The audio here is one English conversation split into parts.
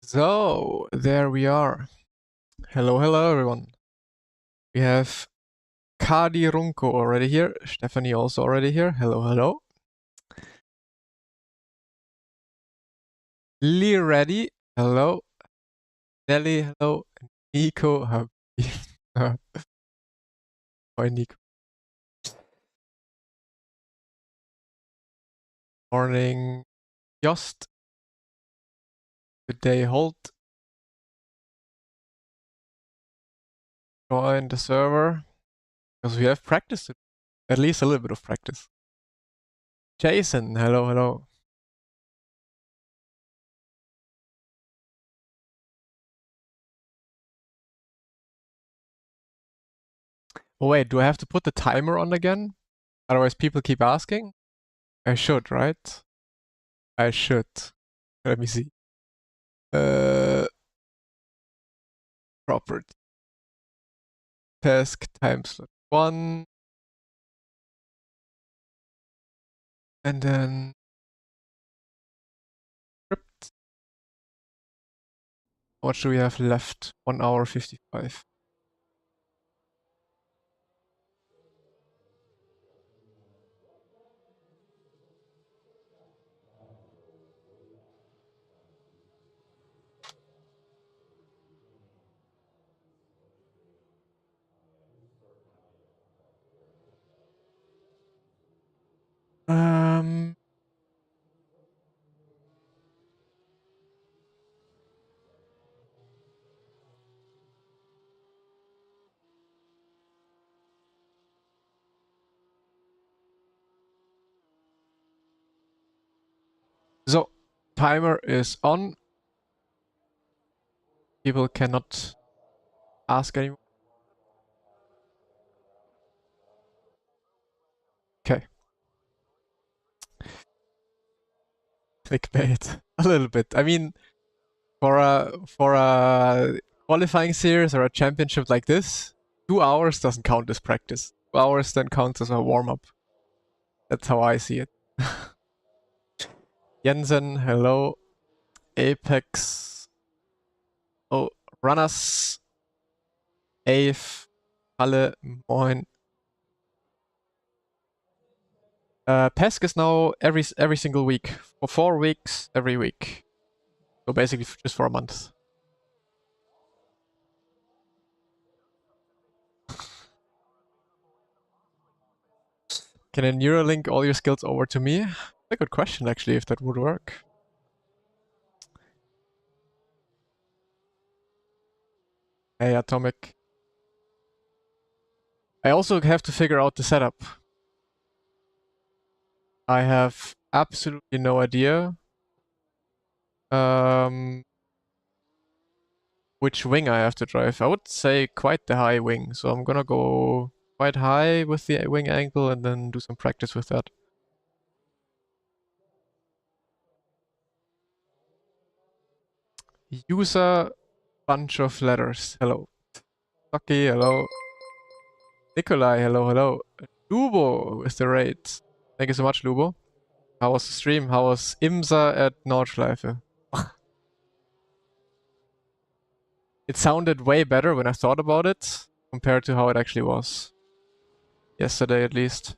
So, there we are. Hello, hello everyone. We have Kadi Runko already here. Stephanie also already here. Hello, hello. Lee ready. Hello. Nelly, hello. Nico, Hi, Nico. Morning, Jost. Good day, Holt. Join the server. Because we have practice. At least a little bit of practice. Jason, hello, hello. Oh wait, do I have to put the timer on again? Otherwise people keep asking? I should, right? I should. Let me see. Property. PESC time slot 1. And then script. What do we have left? 1 hour 55. So, timer is on. People cannot ask anymore. Okay. Clickbait. A little bit. I mean, for a qualifying series or a championship like this, 2 hours doesn't count as practice. 2 hours then counts as a warm-up. That's how I see it. Jensen, hello. Apex. Oh, Runners. Ave. Halle, moin. PESC is now every single week. For 4 weeks, every week. So basically just for a month. Can I Neuralink all your skills over to me? A good question actually, if that would work. Hey, Atomic. I also have to figure out the setup. I have absolutely no idea which wing I have to drive. I would say quite the high wing, so I'm gonna go quite high with the wing angle and then do some practice with that. User bunch of letters. Hello. Toki, hello. Nikolai, hello, hello. Lubo with the raid. Thank you so much, Lubo. How was the stream? How was Imsa at Nordschleife? It sounded way better when I thought about it compared to how it actually was. Yesterday, at least.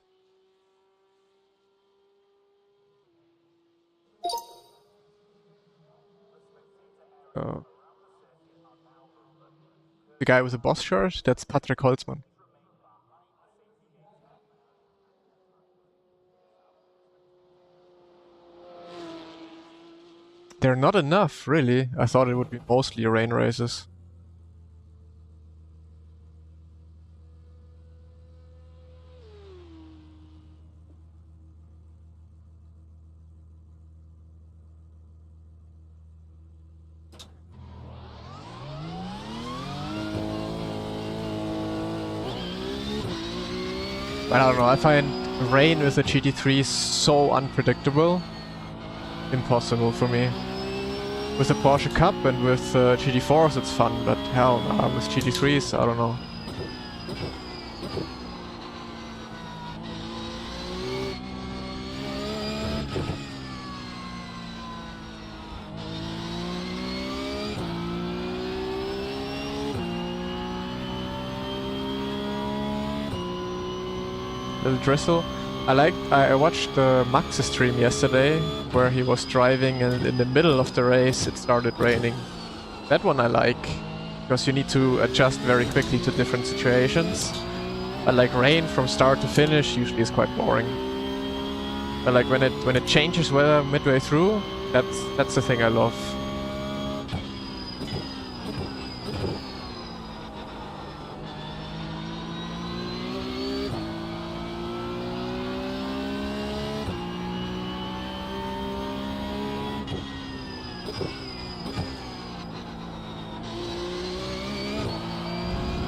The guy with the boss shirt? That's Patrick Holzmann. They're not enough, really. I thought it would be mostly rain races. But I don't know, I find rain with a GT3 so unpredictable. Impossible for me. With the Porsche Cup and with GT4s it's fun, but hell no, with GT3s, I don't know. little drizzle. I watched Max's stream yesterday where he was driving and in the middle of the race it started raining. That one I like because you need to adjust very quickly to different situations. But like rain from start to finish usually is quite boring. But like when it changes weather midway through, that's the thing I love.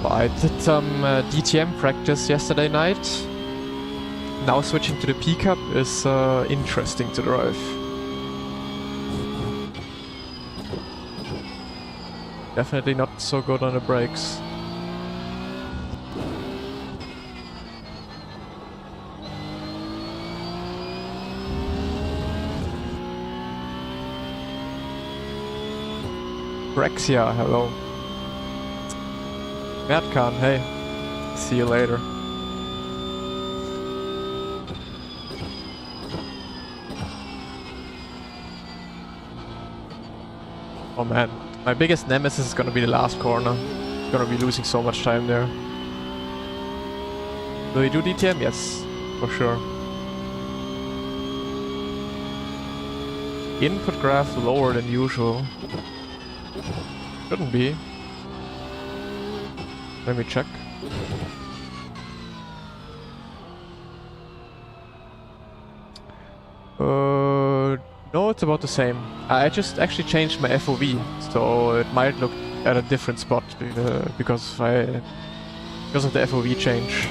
I did some DTM practice yesterday night. Now switching to the pickup is interesting to drive. Definitely not so good on the brakes. Brexia, hello. Mertkan, hey. See you later. Oh man, my biggest nemesis is gonna be the last corner. Gonna be losing so much time there. Will you do DTM? Yes, for sure. Input graph lower than usual. Shouldn't be. Let me check. No, it's about the same. I just actually changed my FOV, so it might look at a different spot because of the FOV change.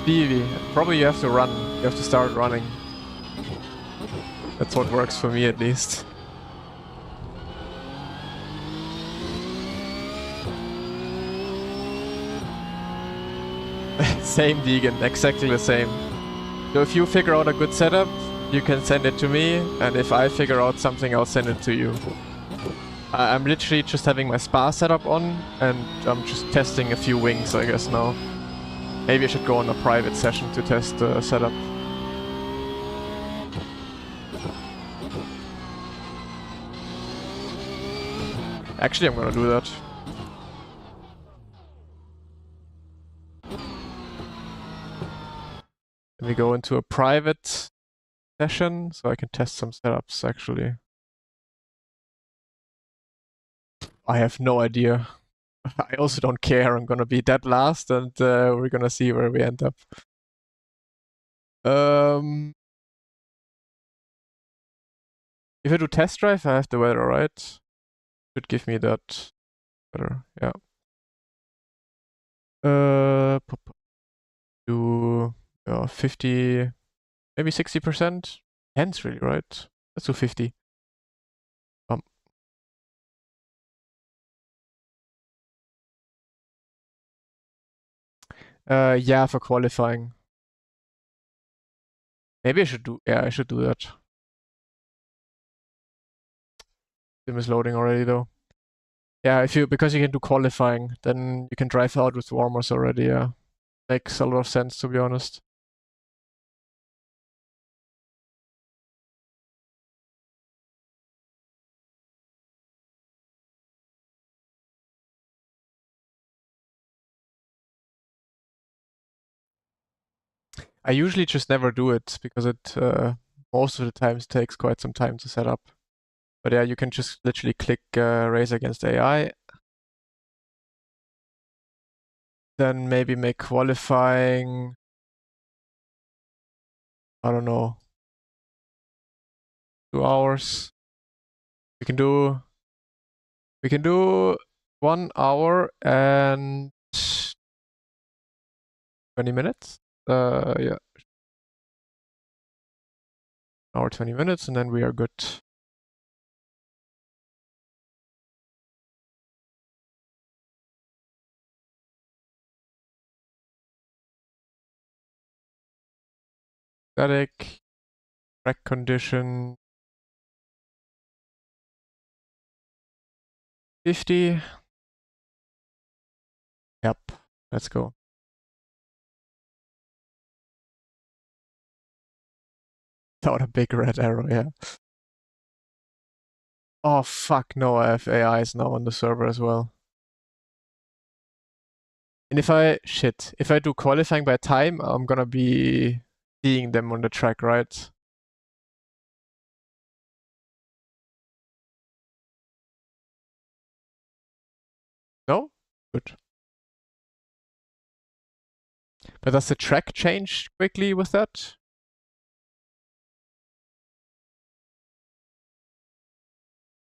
Stevie, probably you have to run. You have to start running. That's what works for me at least. Same, Deegan, exactly the same. So if you figure out a good setup, you can send it to me, and if I figure out something, I'll send it to you. I'm literally just having my spa setup on, and I'm just testing a few wings, I guess, now. Maybe I should go on a private session to test the setup. Actually, I'm gonna do that. Let me go into a private session so I can test some setups, actually. I have no idea. I also don't care. I'm gonna be dead last and we're gonna see where we end up. If I do test drive, I have the weather, right? Should give me that weather, yeah. Do 50, maybe 60%. Depends really, right? Let's do 50. Yeah, for qualifying. Maybe I should do, yeah, I should do that. Sim is loading already though. Yeah, because you can do qualifying, then you can drive out with warmers already, yeah. Makes a lot of sense, to be honest. I usually just never do it because it most of the times takes quite some time to set up. But yeah, you can just literally click Razer against AI. Then maybe make qualifying, I don't know, 2 hours. We can do 1 hour and 20 minutes. Yeah. Hour 20 minutes and then we are good. Static. Track condition. 50. Yep. Let's go. Without a big red arrow, yeah. Oh fuck no, I have AIs now on the server as well. And if I do qualifying by time, I'm gonna be seeing them on the track, right? No? Good. But does the track change quickly with that?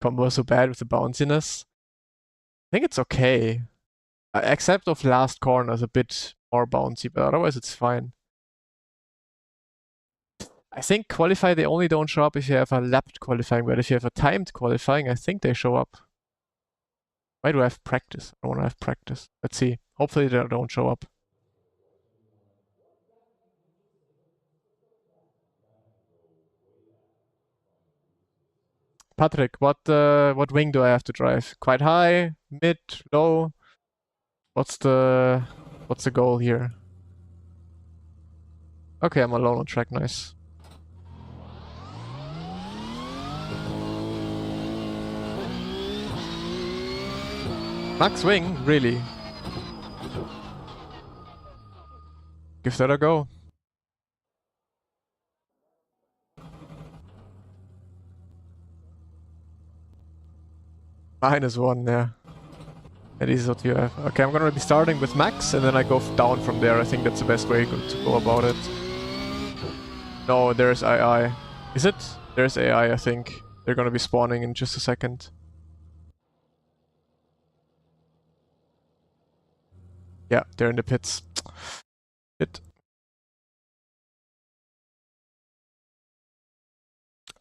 Combo so bad with the bounciness. I think it's okay. Except of last corners, a bit more bouncy, but otherwise it's fine. I think qualify, they only don't show up if you have a lapped qualifying, but if you have a timed qualifying, I think they show up. Why do I have practice? I want to have practice. Let's see. Hopefully they don't show up. Patrick, what wing do I have to drive? Quite high, mid, low? What's the goal here? Okay, I'm alone on track, nice. Max wing, really? Give that a go. -1, yeah. That is what you have. Okay, I'm gonna be starting with max, and then I go down from there. I think that's the best way to go about it. No, there's AI. Is it? There's AI, I think. They're gonna be spawning in just a second. Yeah, they're in the pits. It.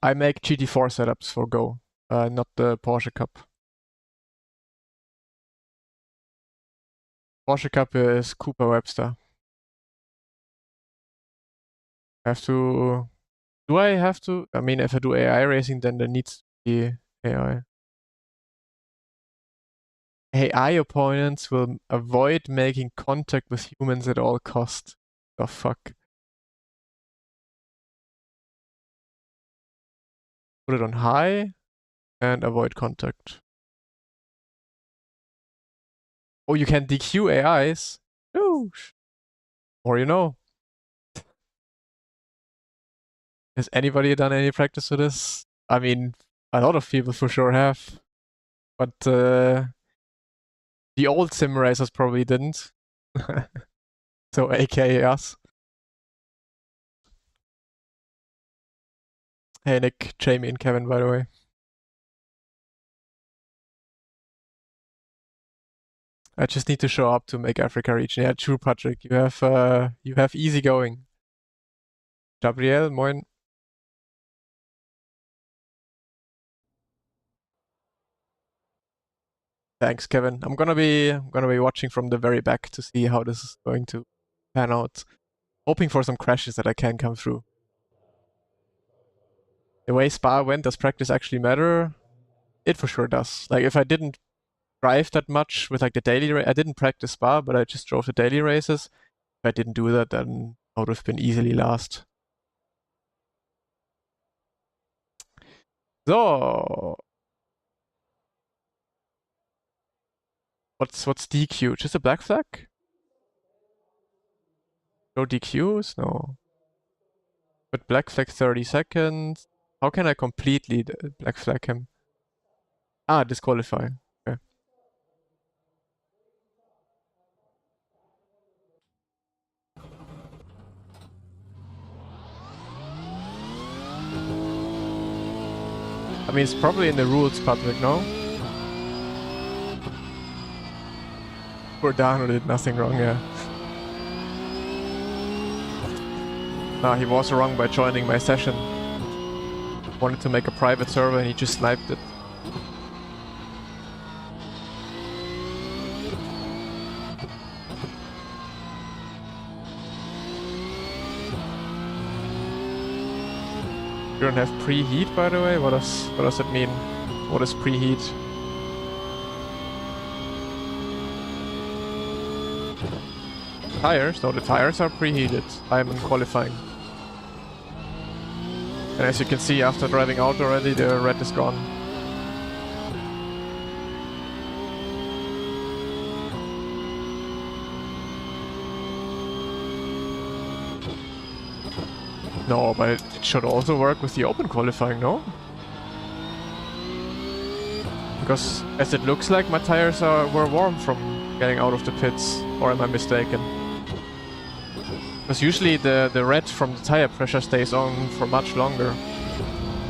I make GT4 setups for Go, not the Porsche Cup. Porsche Cup is Cooper Webster. I have to... Do I have to? I mean, if I do AI racing, then there needs to be AI. AI opponents will avoid making contact with humans at all cost. The fuck? Put it on high and avoid contact. Oh, you can DQ AIs? No. Or you know. Has anybody done any practice with this? I mean, a lot of people for sure have. But the old sim racers probably didn't. So aka us. Hey Nick, Jamie and Kevin, by the way. I just need to show up to make Africa region. Yeah, true, Patrick. You have easy going. Gabriel, moin. Thanks, Kevin. I'm gonna be watching from the very back to see how this is going to pan out. Hoping for some crashes that I can come through. The way Spa went, does practice actually matter? It for sure does. Like if I didn't drive that much with like the daily I didn't practice Spa, but I just drove the daily races. If I didn't do that, then I would have been easily last. So what's DQ? Just a black flag? No DQs? No. But black flag 30 seconds. How can I completely black flag him? Ah, disqualify. Okay. I mean, it's probably in the rules, Patrick, no? Gordano did nothing wrong, yeah. Nah, he was wrong by joining my session. Wanted to make a private server and he just sniped it. don't have preheat, by the way? What does it mean? What is preheat? Tires? No, the tires are preheated. I'm in qualifying. And as you can see, after driving out already, the red is gone. No, but it should also work with the open qualifying, no? Because as it looks like, my tires were warm from getting out of the pits. Or am I mistaken? Because usually the red from the tire pressure stays on for much longer.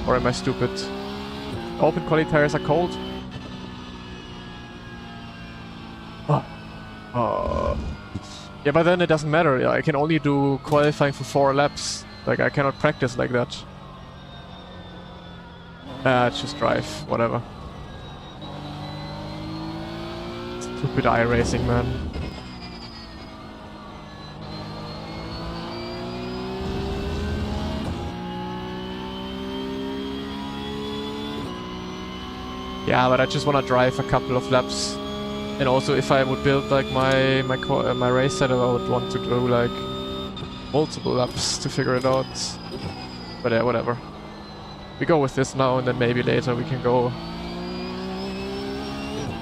Or am I stupid? Open quali tires are cold? Yeah, but then it doesn't matter. I can only do qualifying for 4 laps. Like, I cannot practice like that. Just drive, whatever. Stupid iRacing, man. Yeah, but I just want to drive a couple of laps. And also, if I would build like my race setup, I would want to do like multiple laps to figure it out. But yeah, whatever. We go with this now, and then maybe later we can go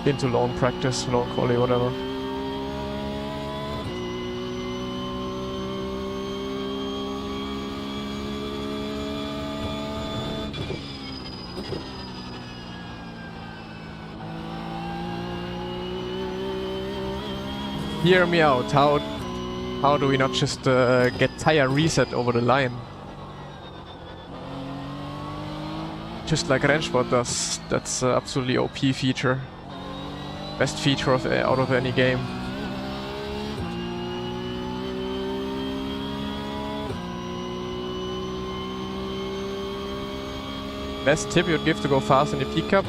into lone practice, lone quali, whatever. Hear me out. How do we not just get tire reset over the line? Just like Rennsport does. That's an absolutely OP feature. Best feature out of any game. Best tip you'd give to go fast in the pickup: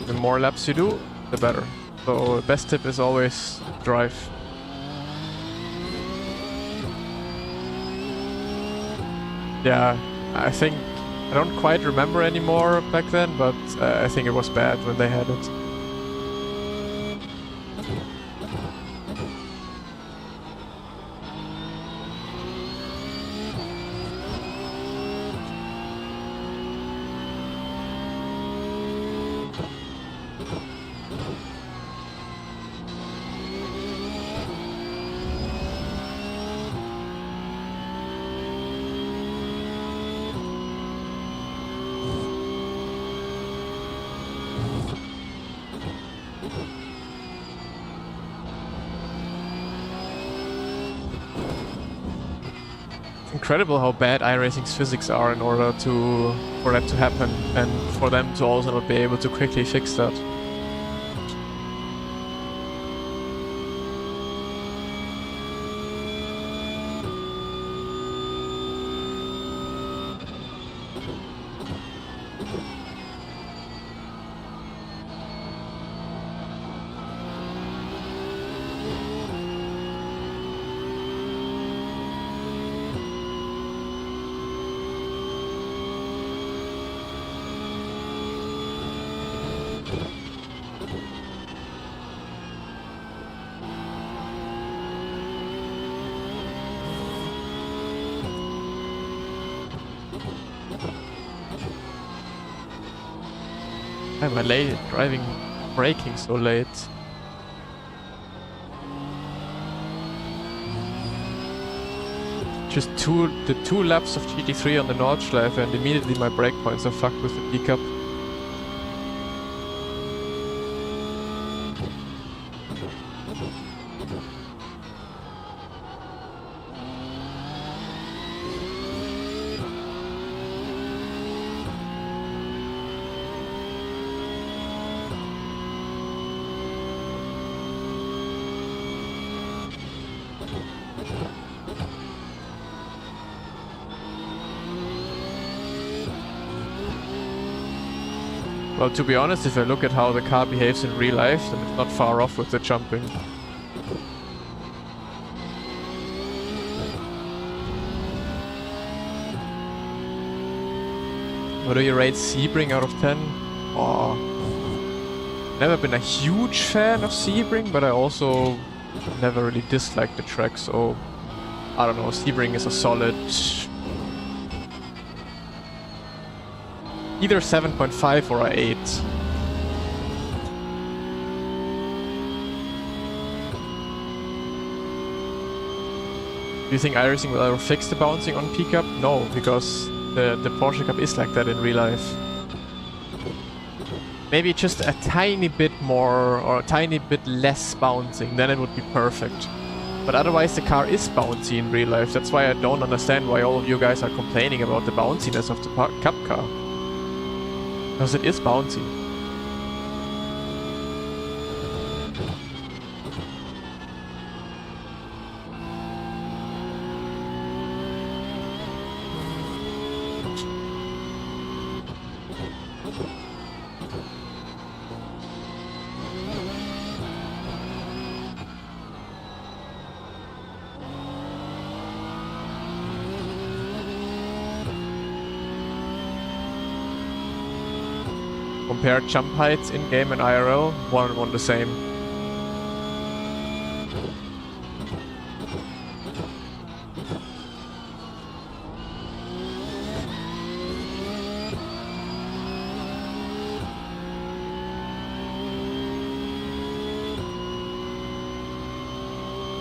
the more laps you do, the better. So best tip is always drive. Yeah, I think I don't quite remember anymore back then, but I think it was bad when they had it. Incredible how bad iRacing's physics are in order for that to happen, and for them to also not be able to quickly fix that. Why am I late driving, braking so late? Just the two laps of GT3 on the Nordschleife, and immediately my brake points are fucked with the pickup. Well, to be honest, if I look at how the car behaves in real life, then it's not far off with the jumping. What do you rate Sebring out of 10? Oh, never been a huge fan of Sebring, but I also never really disliked the track, so I don't know, Sebring is a solid either 7.5 or a 8. Do you think iRacing will ever fix the bouncing on P-Cup? No, because the Porsche Cup is like that in real life. Maybe just a tiny bit more or a tiny bit less bouncing, then it would be perfect. But otherwise the car is bouncy in real life. That's why I don't understand why all of you guys are complaining about the bounciness of the Cup car. Because it is bouncy. Compare jump heights in-game and IRL, 1-on-1 the same.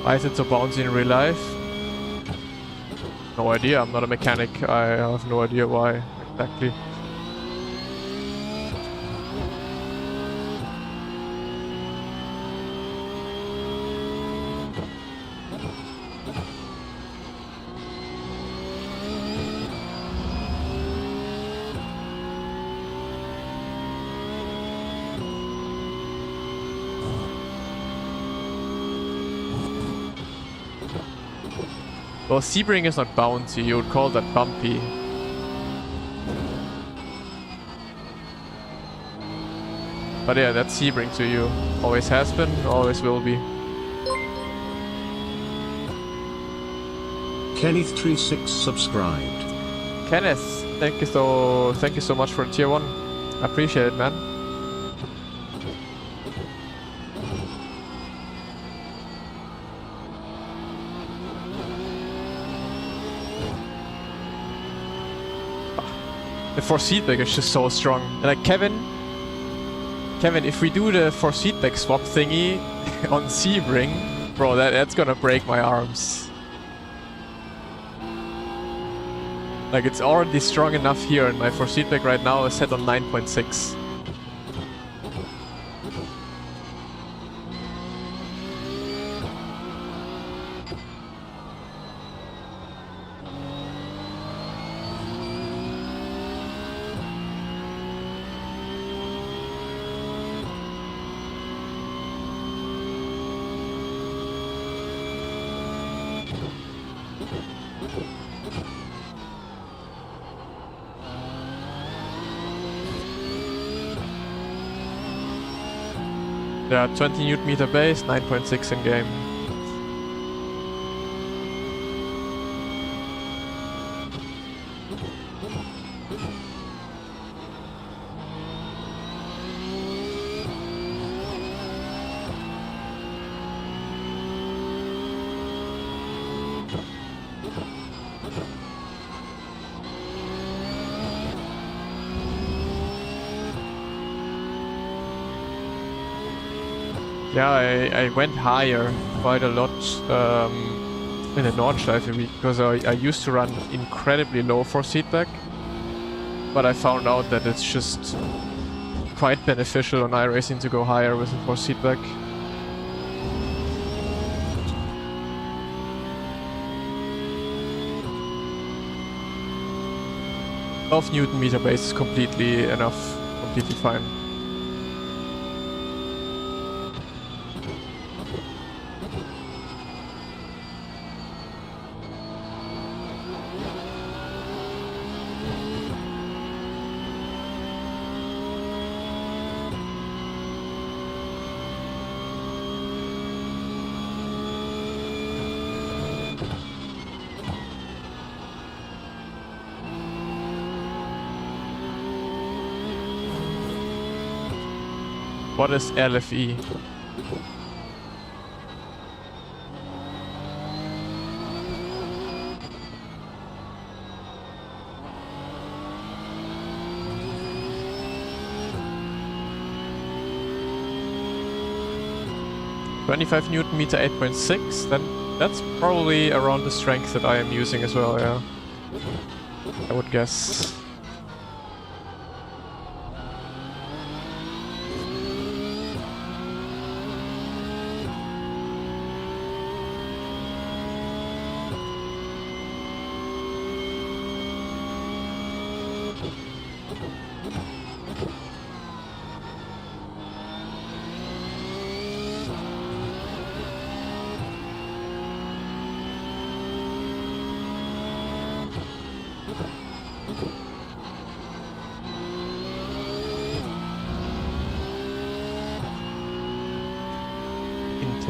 Why is it so bouncy in real life? No idea, I'm not a mechanic, I have no idea why exactly. Well, Sebring is not bouncy, you would call that bumpy. But yeah, that's Sebring to you. Always has been, always will be. Kenneth36 subscribed. Kenneth, thank you so much for tier 1. I appreciate it, man. The force feedback is just so strong. And like Kevin, if we do the force feedback swap thingy on Sebring, bro, that's gonna break my arms. Like it's already strong enough here, and my force feedback right now is set on 9.6. Yeah, 20 Nm base, 9.6 in game. Yeah, I went higher quite a lot in the Nordschleife because I used to run incredibly low force feedback, but I found out that it's just quite beneficial on iRacing to go higher with the force feedback. Of Newton-meter base is completely enough, completely fine. What is LFE? $25 Newton meter, 8.6. Then that's probably around the strength that I am using as well. Yeah, I would guess.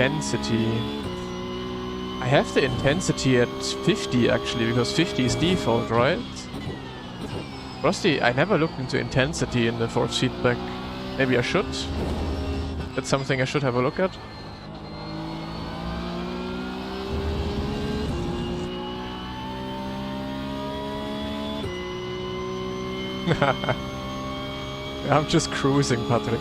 Intensity. I have the intensity at 50 actually, because 50 is default, right? Rusty, I never looked into intensity in the force feedback. Maybe I should? That's something I should have a look at. I'm just cruising, Patrick.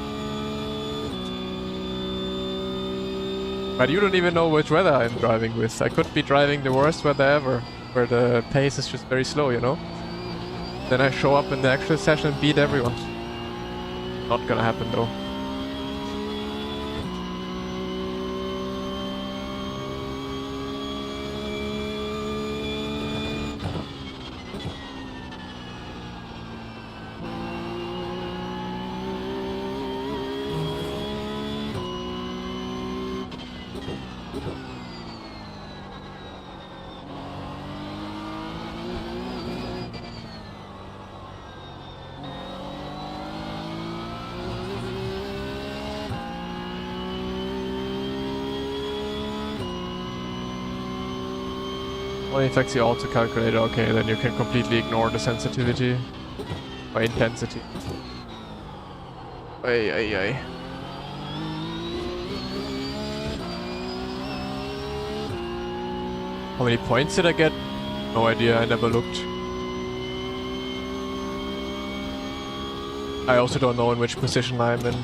But you don't even know which weather I'm driving with. I could be driving the worst weather ever, where the pace is just very slow, you know? Then I show up in the actual session and beat everyone. Not gonna happen though. Only affects the auto calculator. Okay, then you can completely ignore the sensitivity by intensity. Ay, ay, ay. How many points did I get? No idea, I never looked. I also don't know in which position I'm in.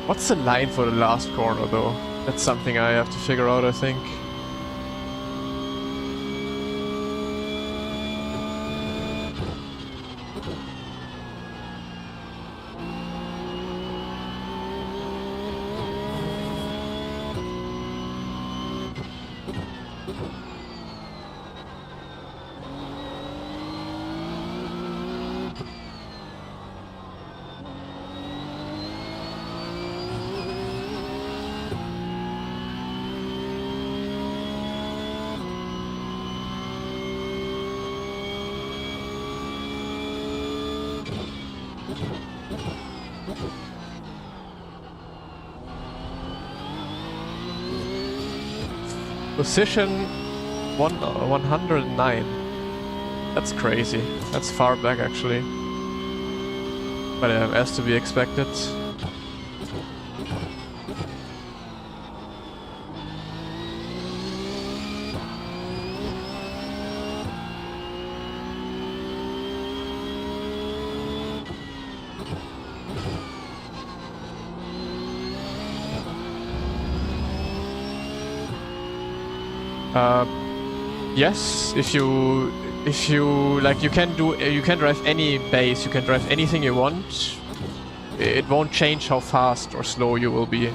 What's the line for the last corner though? That's something I have to figure out, I think. Position 109. That's crazy. That's far back actually. But as to be expected. Yes, if you like, you can drive any base, you can drive anything you want. It won't change how fast or slow you will be.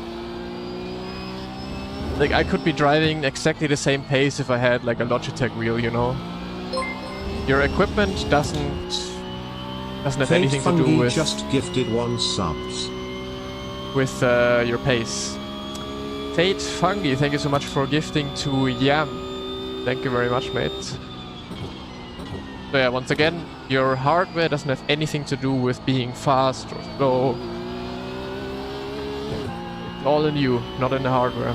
Like, I could be driving exactly the same pace if I had like a Logitech wheel, you know. Your equipment doesn't have Fate anything to Fungi do with just gifted 1 subs. your pace. Fate Fungi, thank you so much for gifting to Yam. Thank you very much, mate. So yeah, once again, your hardware doesn't have anything to do with being fast or slow. It's all in you, not in the hardware.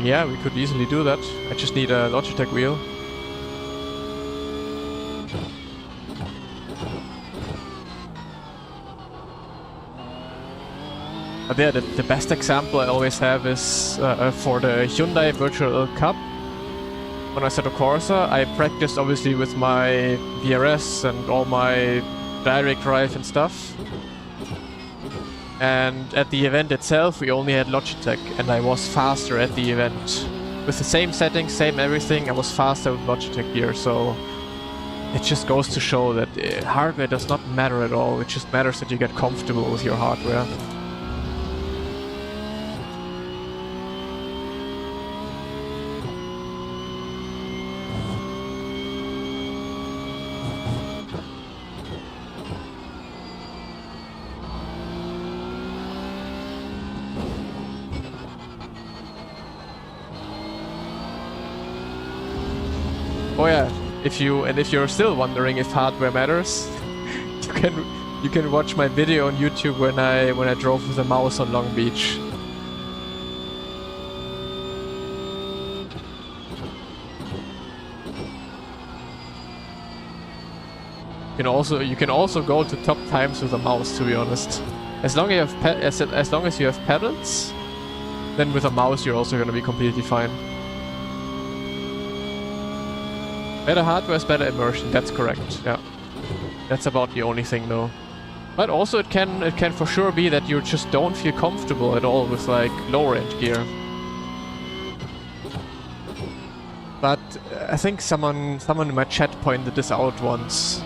Yeah, we could easily do that. I just need a Logitech wheel. But yeah, the best example I always have is for the Hyundai Virtual Cup. On Assetto Corsa, I practiced obviously with my VRS and all my direct drive and stuff. And at the event itself, we only had Logitech, and I was faster at the event. With the same settings, same everything, I was faster with Logitech gear, so it just goes to show that hardware does not matter at all. It just matters that you get comfortable with your hardware. Oh yeah, if you're still wondering if hardware matters, you can watch my video on YouTube when I drove with a mouse on Long Beach. You can also go to top times with a mouse, to be honest. As long as you have pedals, then with a mouse you're also gonna be completely fine. Better hardware is better immersion, that's correct, yeah. That's about the only thing though. But also it can for sure be that you just don't feel comfortable at all with like lower end gear. But I think someone in my chat pointed this out once.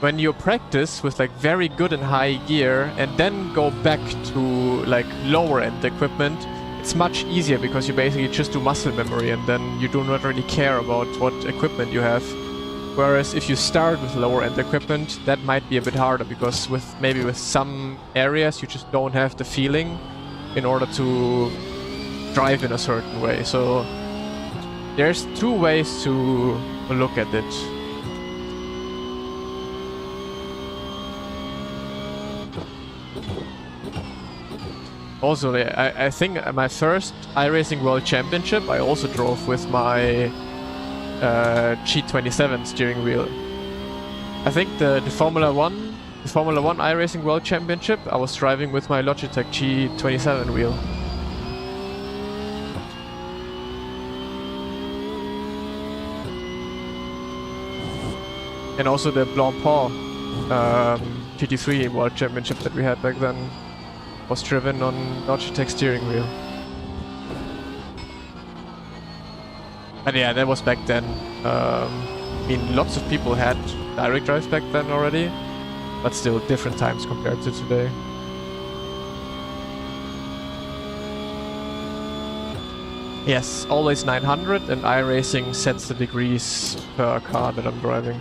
When you practice with like very good and high gear and then go back to like lower end equipment, it's much easier because you basically just do muscle memory and then you do not really care about what equipment you have. Whereas if you start with lower end equipment, that might be a bit harder because maybe with some areas you just don't have the feeling in order to drive in a certain way. So there's two ways to look at it. Also, I think my first iRacing World Championship, I also drove with my G27 steering wheel. I think the Formula 1 iRacing World Championship, I was driving with my Logitech G27 wheel. And also the Blancpain GT3 World Championship that we had back then was driven on Logitech steering wheel. But yeah, that was back then. I mean, lots of people had direct drives back then already, but still different times compared to today. Yes, always 900, and iRacing sets the degrees per car that I'm driving.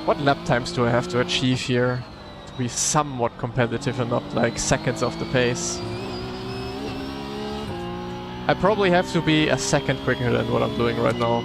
What lap times do I have to achieve here to be somewhat competitive and not like seconds off the pace? I probably have to be a second quicker than what I'm doing right now.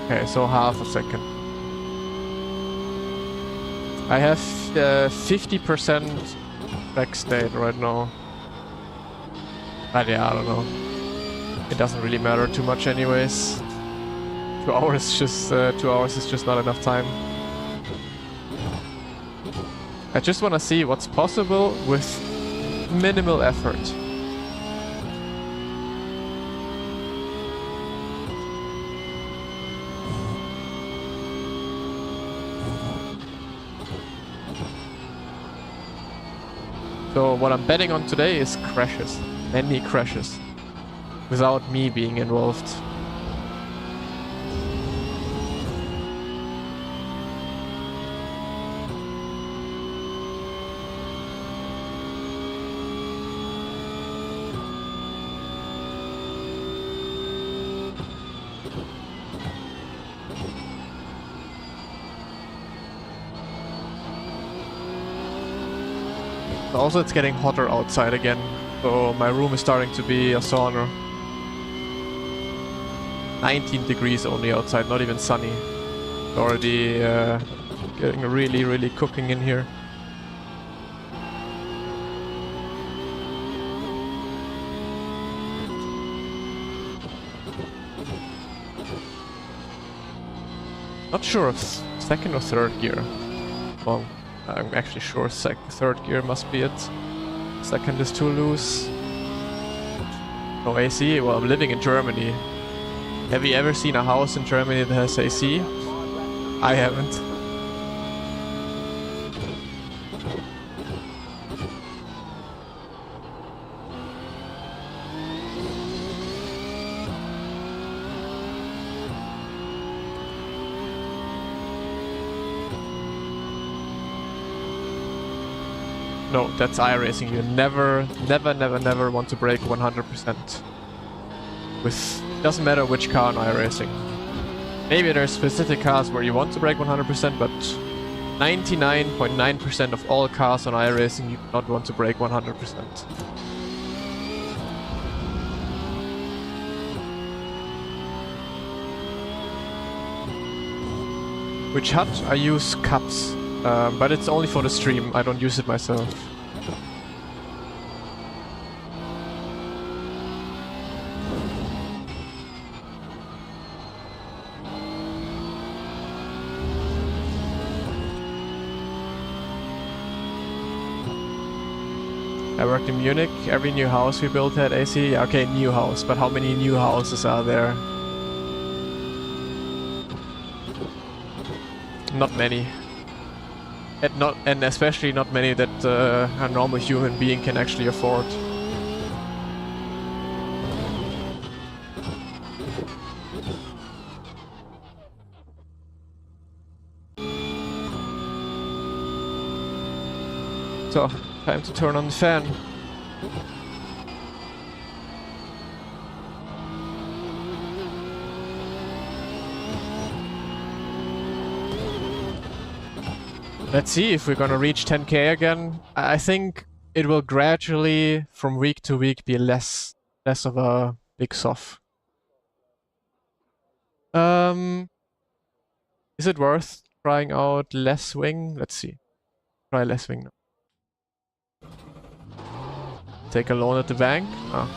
Okay, so half a second. I have 50% back state right now. But yeah, I don't know. It doesn't really matter too much anyways. 2 hours just 2 hours is just not enough time. I just want to see what's possible with minimal effort. So what I'm betting on today is crashes. Many crashes. Without me being involved. Also, it's getting hotter outside again, so my room is starting to be a sauna. 19 degrees only outside, not even sunny. It's already getting really cooking in here. Not sure if second or third gear. Well, I'm actually sure third gear must be it. Second is too loose. No AC? Well, I'm living in Germany. Have you ever seen a house in Germany that has AC? I haven't. No, that's iRacing. You never want to break 100%. Doesn't matter which car in iRacing. Maybe there's specific cars where you want to break 100%, but 99.9% of all cars on iRacing you do not want to break 100%. Which HUD? I use cups. But it's only for the stream, I don't use it myself. I worked in Munich, every new house we built had AC. Okay, new house, but how many new houses are there? Not many. And especially not many that a normal human being can actually afford. So, time to turn on the fan. Let's see if we're gonna reach 10k again. I think it will gradually, from week to week, be less of a big soft. Is it worth trying out less wing? Let's see. Try less wing now. Take a loan at the bank. Oh.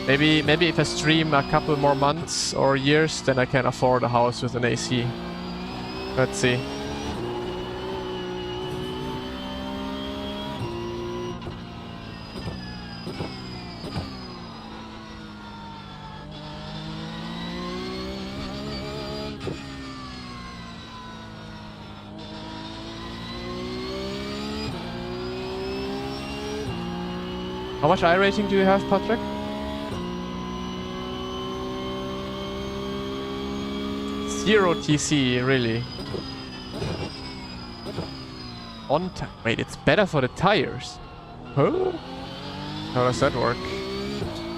Maybe if I stream a couple more months or years, then I can afford a house with an AC. Let's see. How much iRating do you have, Patrick? 0 TC, really. Wait, it's better for the tires. Huh? How does that work?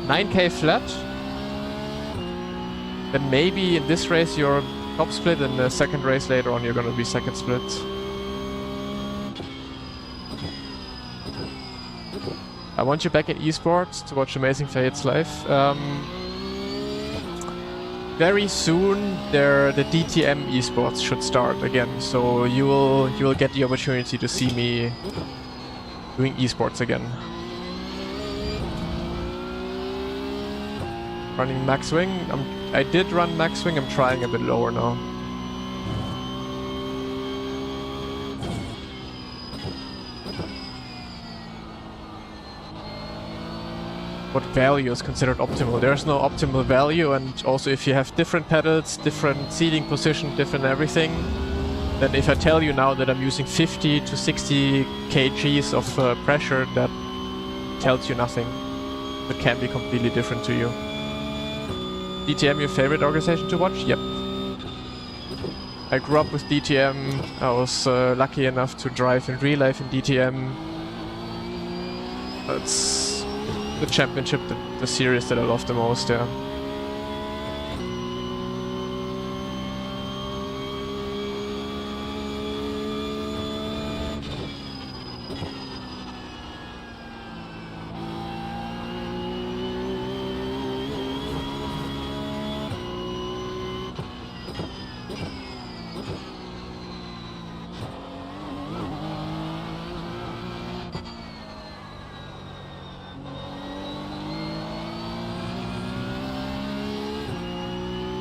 9k flat? Then maybe in this race you're top split, and the second race later on you're gonna be second split. I want you back in esports to watch Amazing Fates live. Very soon, the DTM esports should start again, so you will get the opportunity to see me doing esports again. Running max wing. I did run max wing. I'm trying a bit lower now. What value is considered optimal? There's no optimal value, and also if you have different pedals, different seating position, different everything, then if I tell you now that I'm using 50 to 60 kgs of pressure, that tells you nothing. It can be completely different to you. DTM your favorite organization to watch? Yep. I grew up with DTM. I was lucky enough to drive in real life in DTM. It's the championship, the series that I love the most, yeah.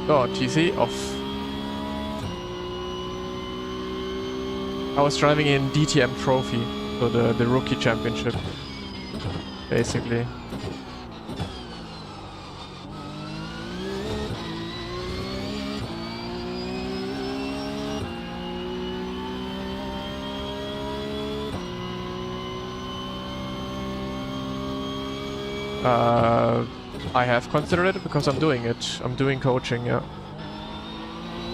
Oh, TC off. I was driving in DTM Trophy, so the rookie championship, basically. I have considered it because I'm doing it. I'm doing coaching, yeah.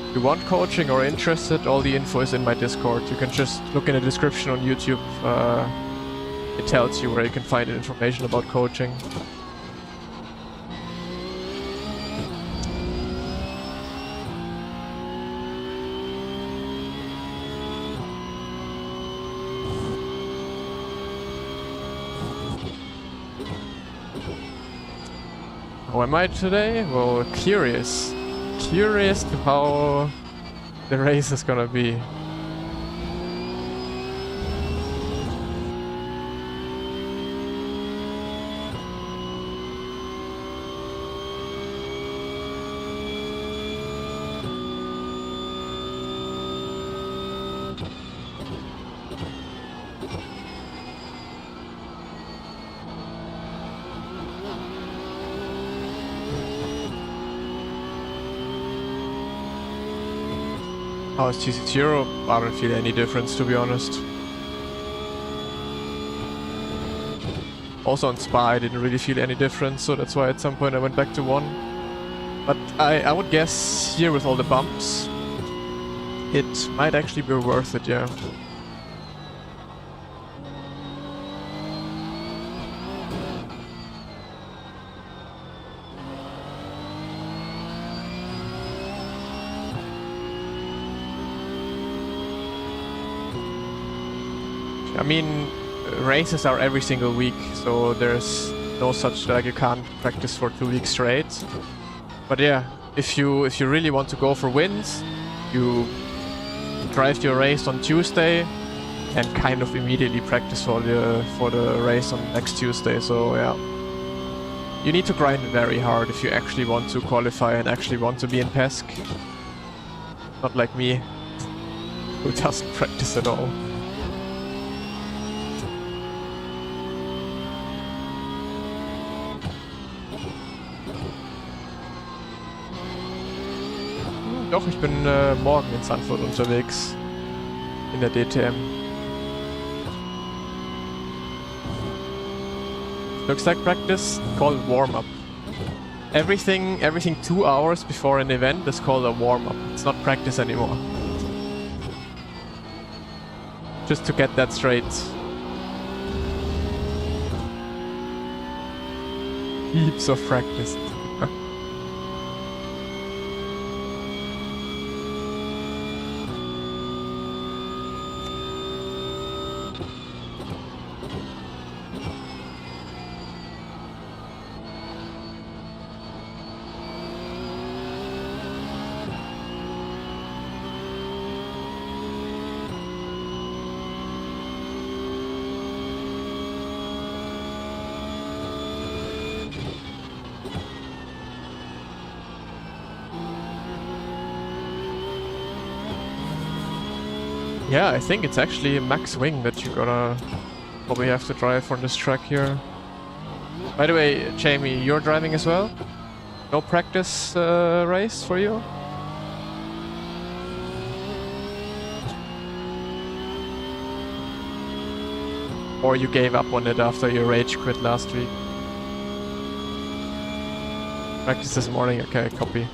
If you want coaching or interested, all the info is in my Discord. You can just look in the description on YouTube. It tells you where you can find information about coaching. How am I today? Well, curious. Curious to how the race is gonna be. How is TC0? I don't feel any difference, to be honest. Also on Spa I didn't really feel any difference, so that's why at some point I went back to 1. But I would guess here with all the bumps, it might actually be worth it, yeah. I mean, races are every single week, so there's no such, like, you can't practice for 2 weeks straight. But yeah, if you really want to go for wins, you drive your race on Tuesday and kind of immediately practice for the race on next Tuesday. So yeah, you need to grind very hard if you actually want to qualify and actually want to be in PESC. Not like me, who doesn't practice at all. Doch, ich bin morgen in Sanford unterwegs. In der DTM. Looks like practice. Call it warm-up. Everything 2 hours before an event is called a warm-up. It's not practice anymore. Just to get that straight. Heaps of practice. Yeah, I think it's actually a max wing that you gotta probably have to drive on this track here. By the way, Jamie, you're driving as well? No practice race for you? Or you gave up on it after your rage quit last week? Practice this morning, okay, copy.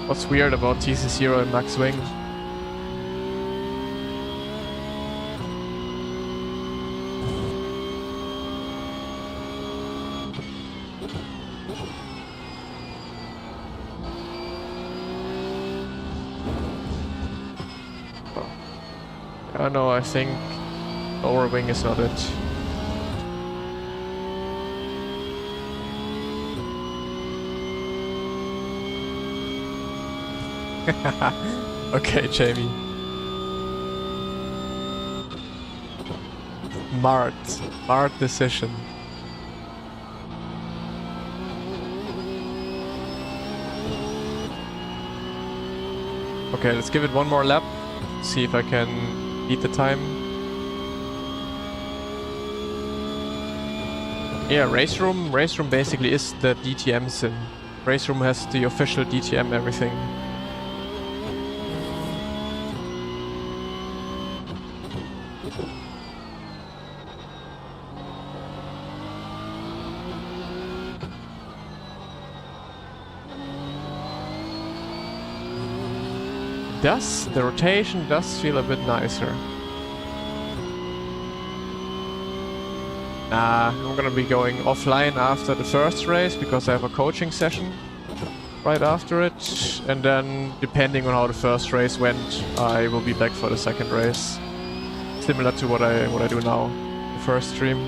What's weird about TC0 and Max Wing? I don't know, I think lower wing is not it. Okay, Jamie. Smart decision. Okay, let's give it one more lap. See if I can beat the time. Yeah, Race Room basically is the DTM sim. Race Room has the official DTM everything. The rotation does feel a bit nicer. Nah, I'm gonna be going offline after the first race because I have a coaching session right after it, and then depending on how the first race went, I will be back for the second race. Similar to what I do now, the first stream.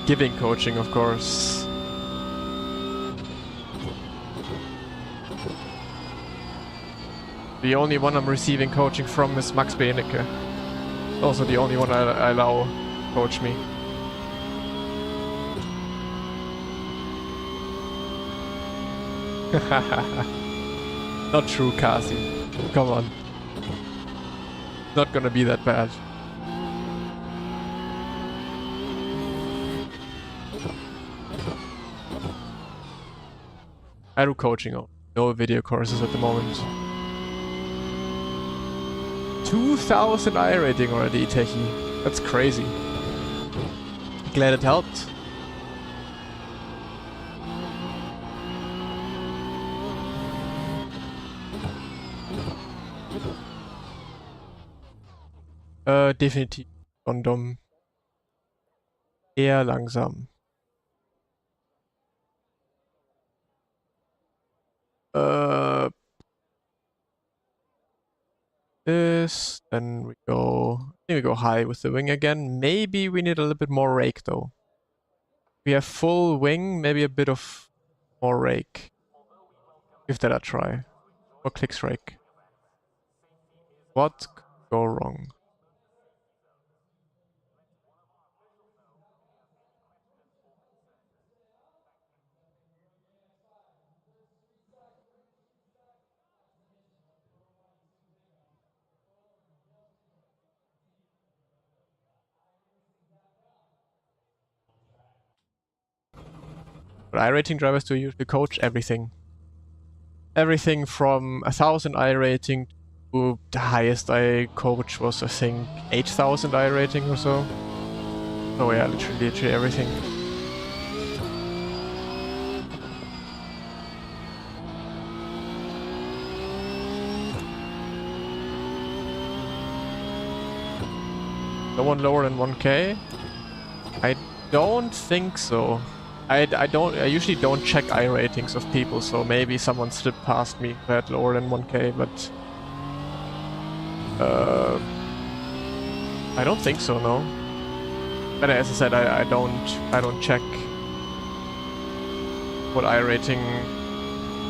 Giving coaching, of course. The only one I'm receiving coaching from is Max Benecke. Also the only one I allow coach me. Not true, Kasi. Come on. Not gonna be that bad. I do coaching No video courses at the moment. 2000 iRating already, Techie. That's crazy. Glad it helped. Definitiv. Kondom. Eher langsam. This, then we go, I think we go high with the wing again. Maybe we need a little bit more rake though. We have full wing, maybe a bit of more rake. Give that a try. Or clicks rake. What could go wrong? But iRating drivers do usually coach everything. Everything from 1000 iRating to the highest I coached was, I think, 8000 iRating or so. Oh yeah, literally everything. No one lower than 1k? I don't think so. I usually don't check iRatings of people, so maybe someone slipped past me who had lower than 1k, but I don't think so, no. But as I said, I don't check what iRating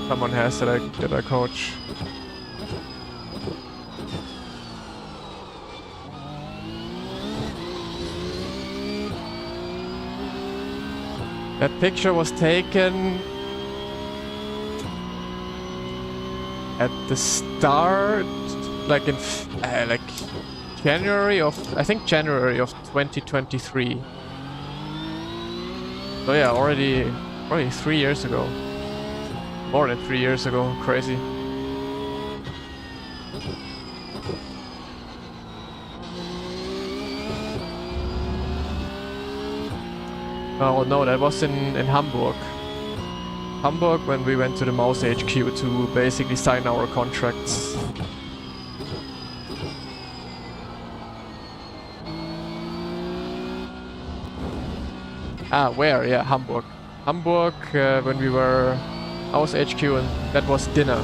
someone has that I coach. That picture was taken at the start, like in like January of 2023. So yeah, already 3 years ago. More than 3 years ago. Crazy. Oh no, that was in Hamburg. Hamburg, when we went to the Mouse HQ to basically sign our contracts. Ah, where? Yeah, Hamburg. Hamburg, when we were Mouse HQ, and that was dinner.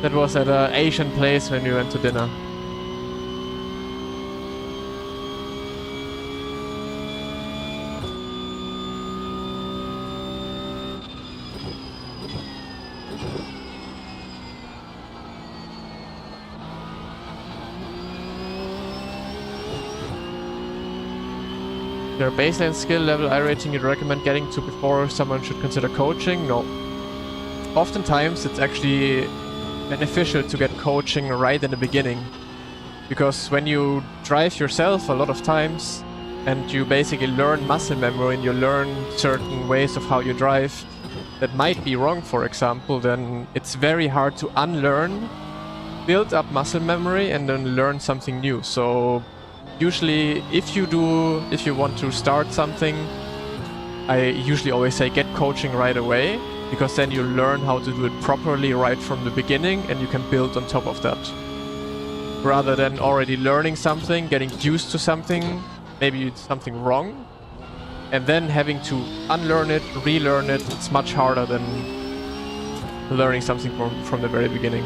That was at an Asian place when we went to dinner. Their baseline skill level iRating you'd recommend getting to before someone should consider coaching? No. Oftentimes it's actually beneficial to get coaching right in the beginning. Because when you drive yourself a lot of times and you basically learn muscle memory and you learn certain ways of how you drive that might be wrong, for example, then it's very hard to unlearn, build up muscle memory and then learn something new. So usually, if you want to start something, I usually always say get coaching right away, because then you learn how to do it properly right from the beginning and you can build on top of that. Rather than already learning something, getting used to something, maybe it's something wrong, and then having to unlearn it, relearn it, it's much harder than learning something from the very beginning.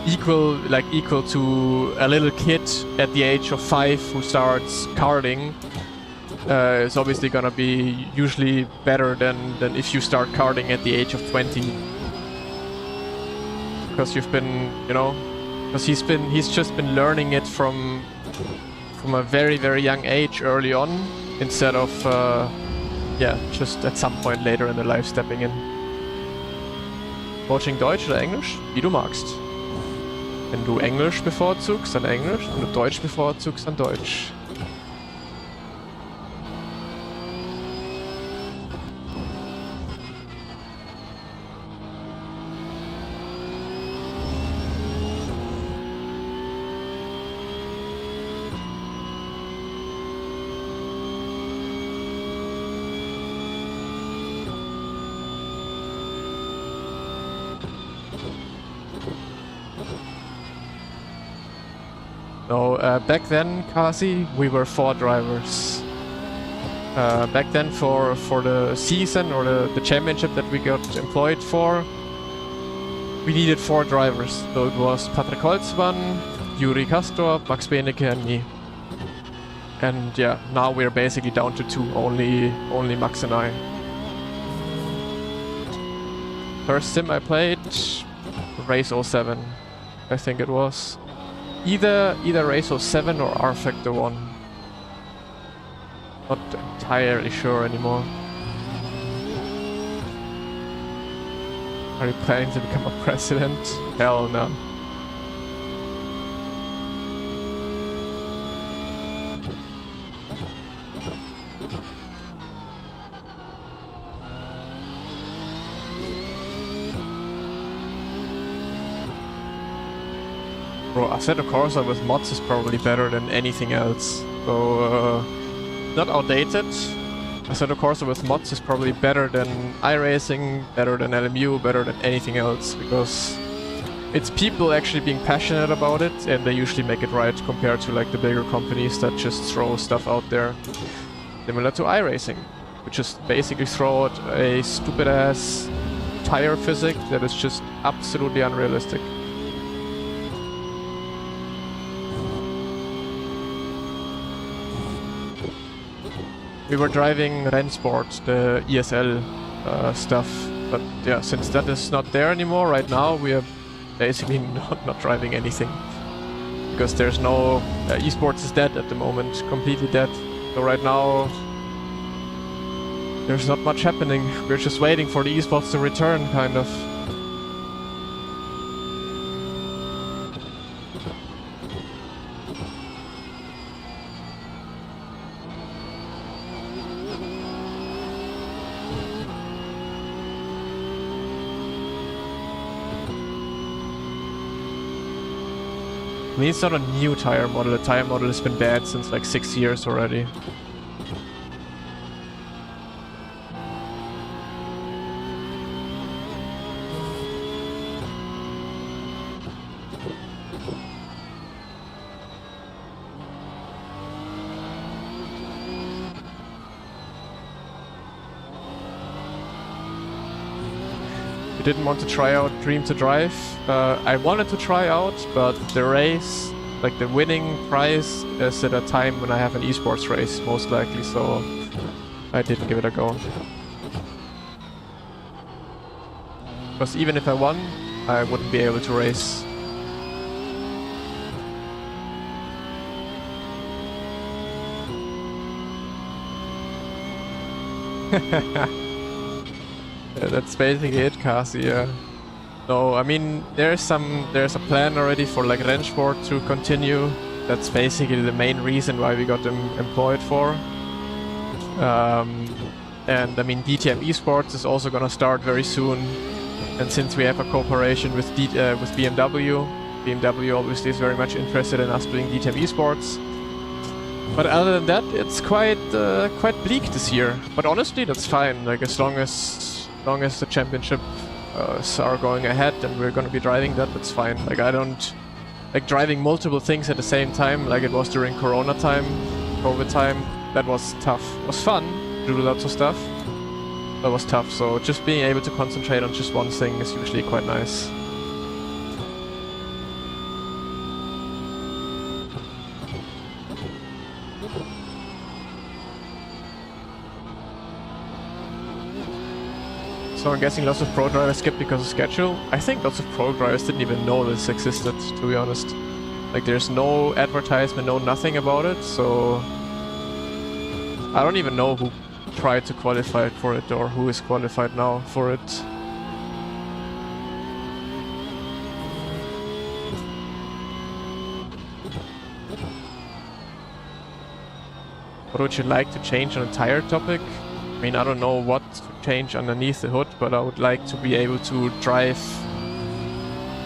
Equal to a little kid at the age of 5 who starts karting is obviously gonna be usually better than if you start karting at the age of 20. Because you've been, because he's just been learning it from a very, very young age early on, instead of just at some point later in the life stepping in. Coaching Deutsch oder Englisch? Wie du magst. Wenn du Englisch bevorzugst, dann Englisch. Wenn du Deutsch bevorzugst, dann Deutsch. No, back then, Kasi, we were 4 drivers. Back then for the season or the championship that we got employed for, we needed 4 drivers. So it was Patrick Holzmann, Yuri Kastorp, Max Benecke and me. And yeah, now we're basically down to 2, only Max and I. First sim I played, Race 07, I think it was. Either Race 07 or R Factor 1. Not entirely sure anymore. Are you planning to become a president? Hell no. Bro, Assetto Corsa with mods is probably better than anything else. So, not outdated. Assetto Corsa with mods is probably better than iRacing, better than LMU, better than anything else, because it's people actually being passionate about it, and they usually make it right compared to like the bigger companies that just throw stuff out there. Similar to iRacing, which just basically throw out a stupid ass tire physics that is just absolutely unrealistic. We were driving Rennsport, the ESL stuff, but yeah, since that is not there anymore right now, we are basically not driving anything. Because there's no... esports is dead at the moment, completely dead. So right now, there's not much happening. We're just waiting for the esports to return, kind of. I mean, it's not a new tire model. The tire model has been bad since like 6 years already. We didn't want to try out Dream to Drive. I wanted to try out, but the race, like the winning prize, is at a time when I have an esports race, most likely, so I didn't give it a go. Because even if I won, I wouldn't be able to race. That's basically it, Kasi, yeah. No, I mean, there's a plan already for like Rennsport to continue. That's basically the main reason why we got them employed for. And I mean, DTM Esports is also gonna start very soon. And since we have a cooperation with BMW, BMW obviously is very much interested in us doing DTM Esports. But other than that, it's quite bleak this year. But honestly, that's fine. Like as long as the championship are going ahead and we're gonna be driving that, that's fine. Like I don't like driving multiple things at the same time, like it was during Corona time, COVID time. That was tough. It was fun to do lots of stuff. That was tough. So just being able to concentrate on just one thing is usually quite nice. So I'm guessing lots of pro drivers skipped because of schedule. I think lots of pro drivers didn't even know this existed, to be honest. Like there's no advertisement, no nothing about it, so I don't even know who tried to qualify for it or who is qualified now for it. What would you like to change on a tire topic? I mean, I don't know what to change underneath the hood, but I would like to be able to drive...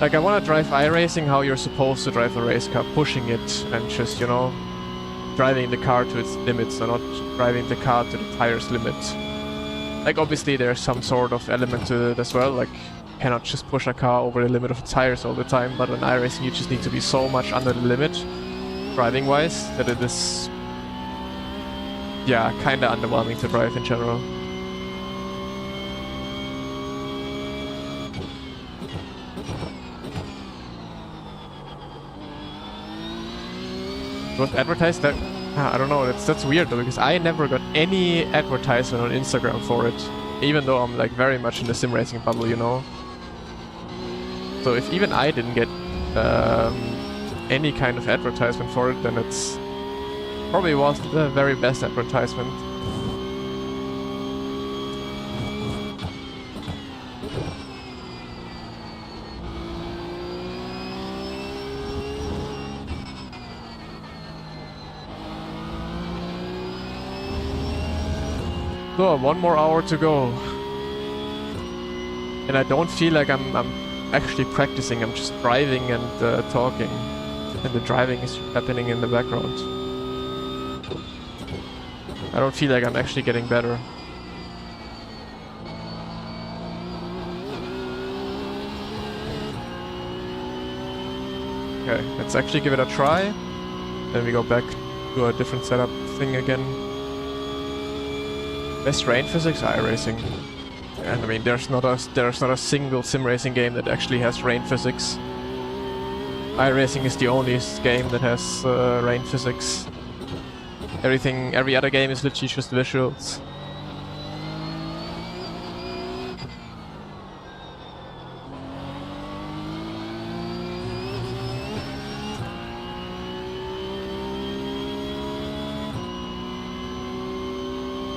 Like, I want to drive iRacing how you're supposed to drive a race car, pushing it and just, you know, driving the car to its limits and not driving the car to the tire's limit. Like, obviously there's some sort of element to it as well, like, you cannot just push a car over the limit of the tires all the time, but in iRacing you just need to be so much under the limit driving-wise, that it is, yeah, kind of underwhelming to drive in general. Don't advertise that. I don't know. That's weird though, because I never got any advertisement on Instagram for it, even though I'm like very much in the sim racing bubble, you know. So if even I didn't get any kind of advertisement for it, then it's probably was the very best advertisement. So, 1 more hour to go. And I don't feel like I'm actually practicing, I'm just driving and talking. And the driving is happening in the background. I don't feel like I'm actually getting better. Okay, let's actually give it a try. Then we go back to a different setup thing again. Best rain physics, iRacing. And I mean, there's not a single sim racing game that actually has rain physics. iRacing is the only game that has rain physics. Every other game is literally just visuals.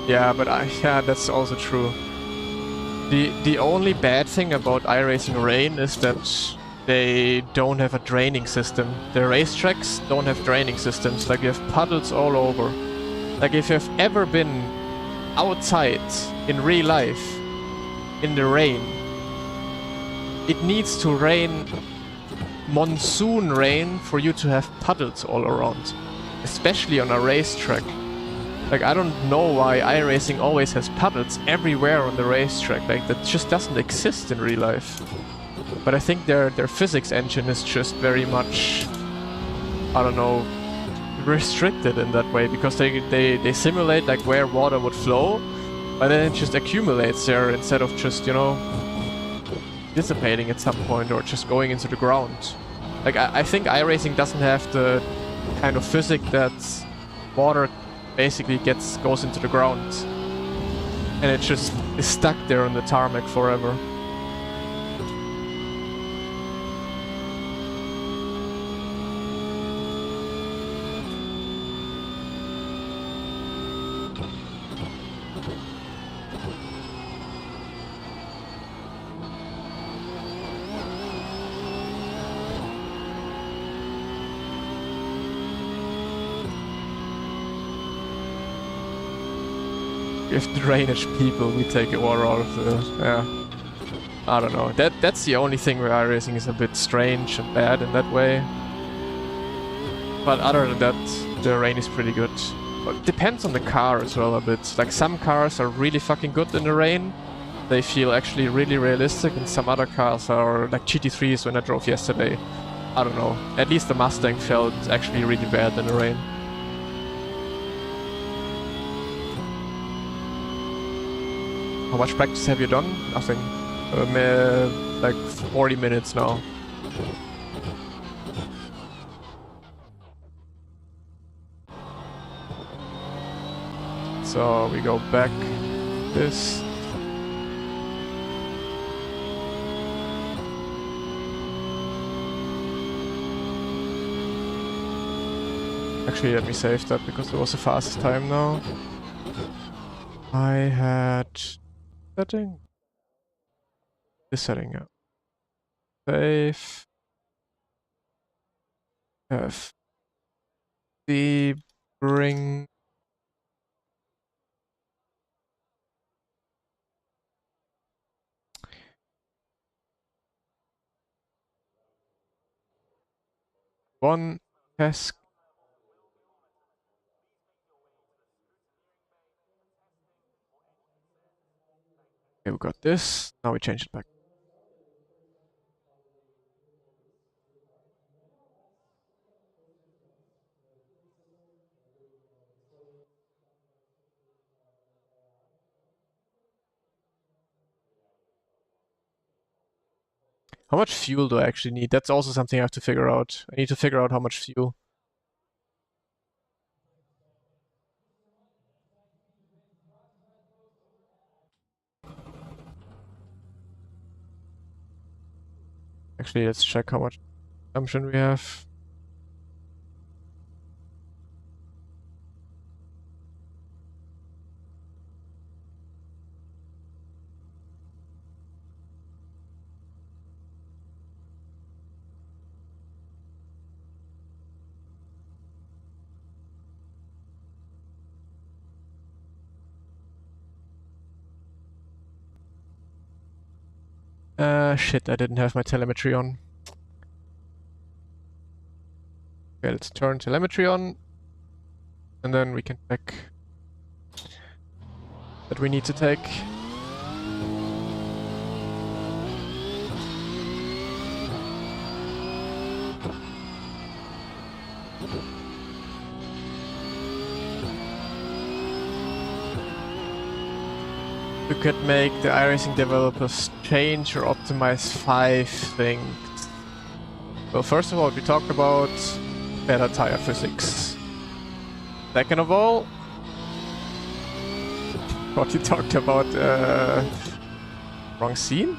Yeah, but yeah, that's also true. The only bad thing about iRacing Rain is that they don't have a draining system. The racetracks don't have draining systems, like you have puddles all over. Like if you've ever been outside in real life, in the rain, it needs to rain monsoon rain for you to have puddles all around. Especially on a racetrack. Like, I don't know why iRacing always has puddles everywhere on the racetrack. Like, that just doesn't exist in real life. But I think their physics engine is just very much, I don't know, restricted in that way. Because they simulate, like, where water would flow, but then it just accumulates there instead of just, you know, dissipating at some point or just going into the ground. Like, I think iRacing doesn't have the kind of physics that water basically goes into the ground, and it just is stuck there on the tarmac forever. If drainage people, we take water out of the... yeah. I don't know. That's the only thing where iRacing is a bit strange and bad in that way. But other than that, the rain is pretty good. But it depends on the car as well a bit. Like, some cars are really fucking good in the rain. They feel actually really realistic, and some other cars are like GT3s when I drove yesterday. I don't know. At least the Mustang felt actually really bad in the rain. How much practice have you done? Nothing. Like 40 minutes now. So we go back this. Actually, let me save that because it was the fastest time now. I had setting. This setting, yeah. Save. Have the bring. One PESC. Okay, we got this. Now we change it back. How much fuel do I actually need? That's also something I have to figure out. I need to figure out how much fuel. Actually, let's check how much consumption we have. Shit, I didn't have my telemetry on. Okay, let's turn telemetry on. And then we can check that we need to take. You could make the iRacing developers change or optimize 5 things. Well, first of all, we talked about better tire physics. Second of all, what you talked about, wrong scene?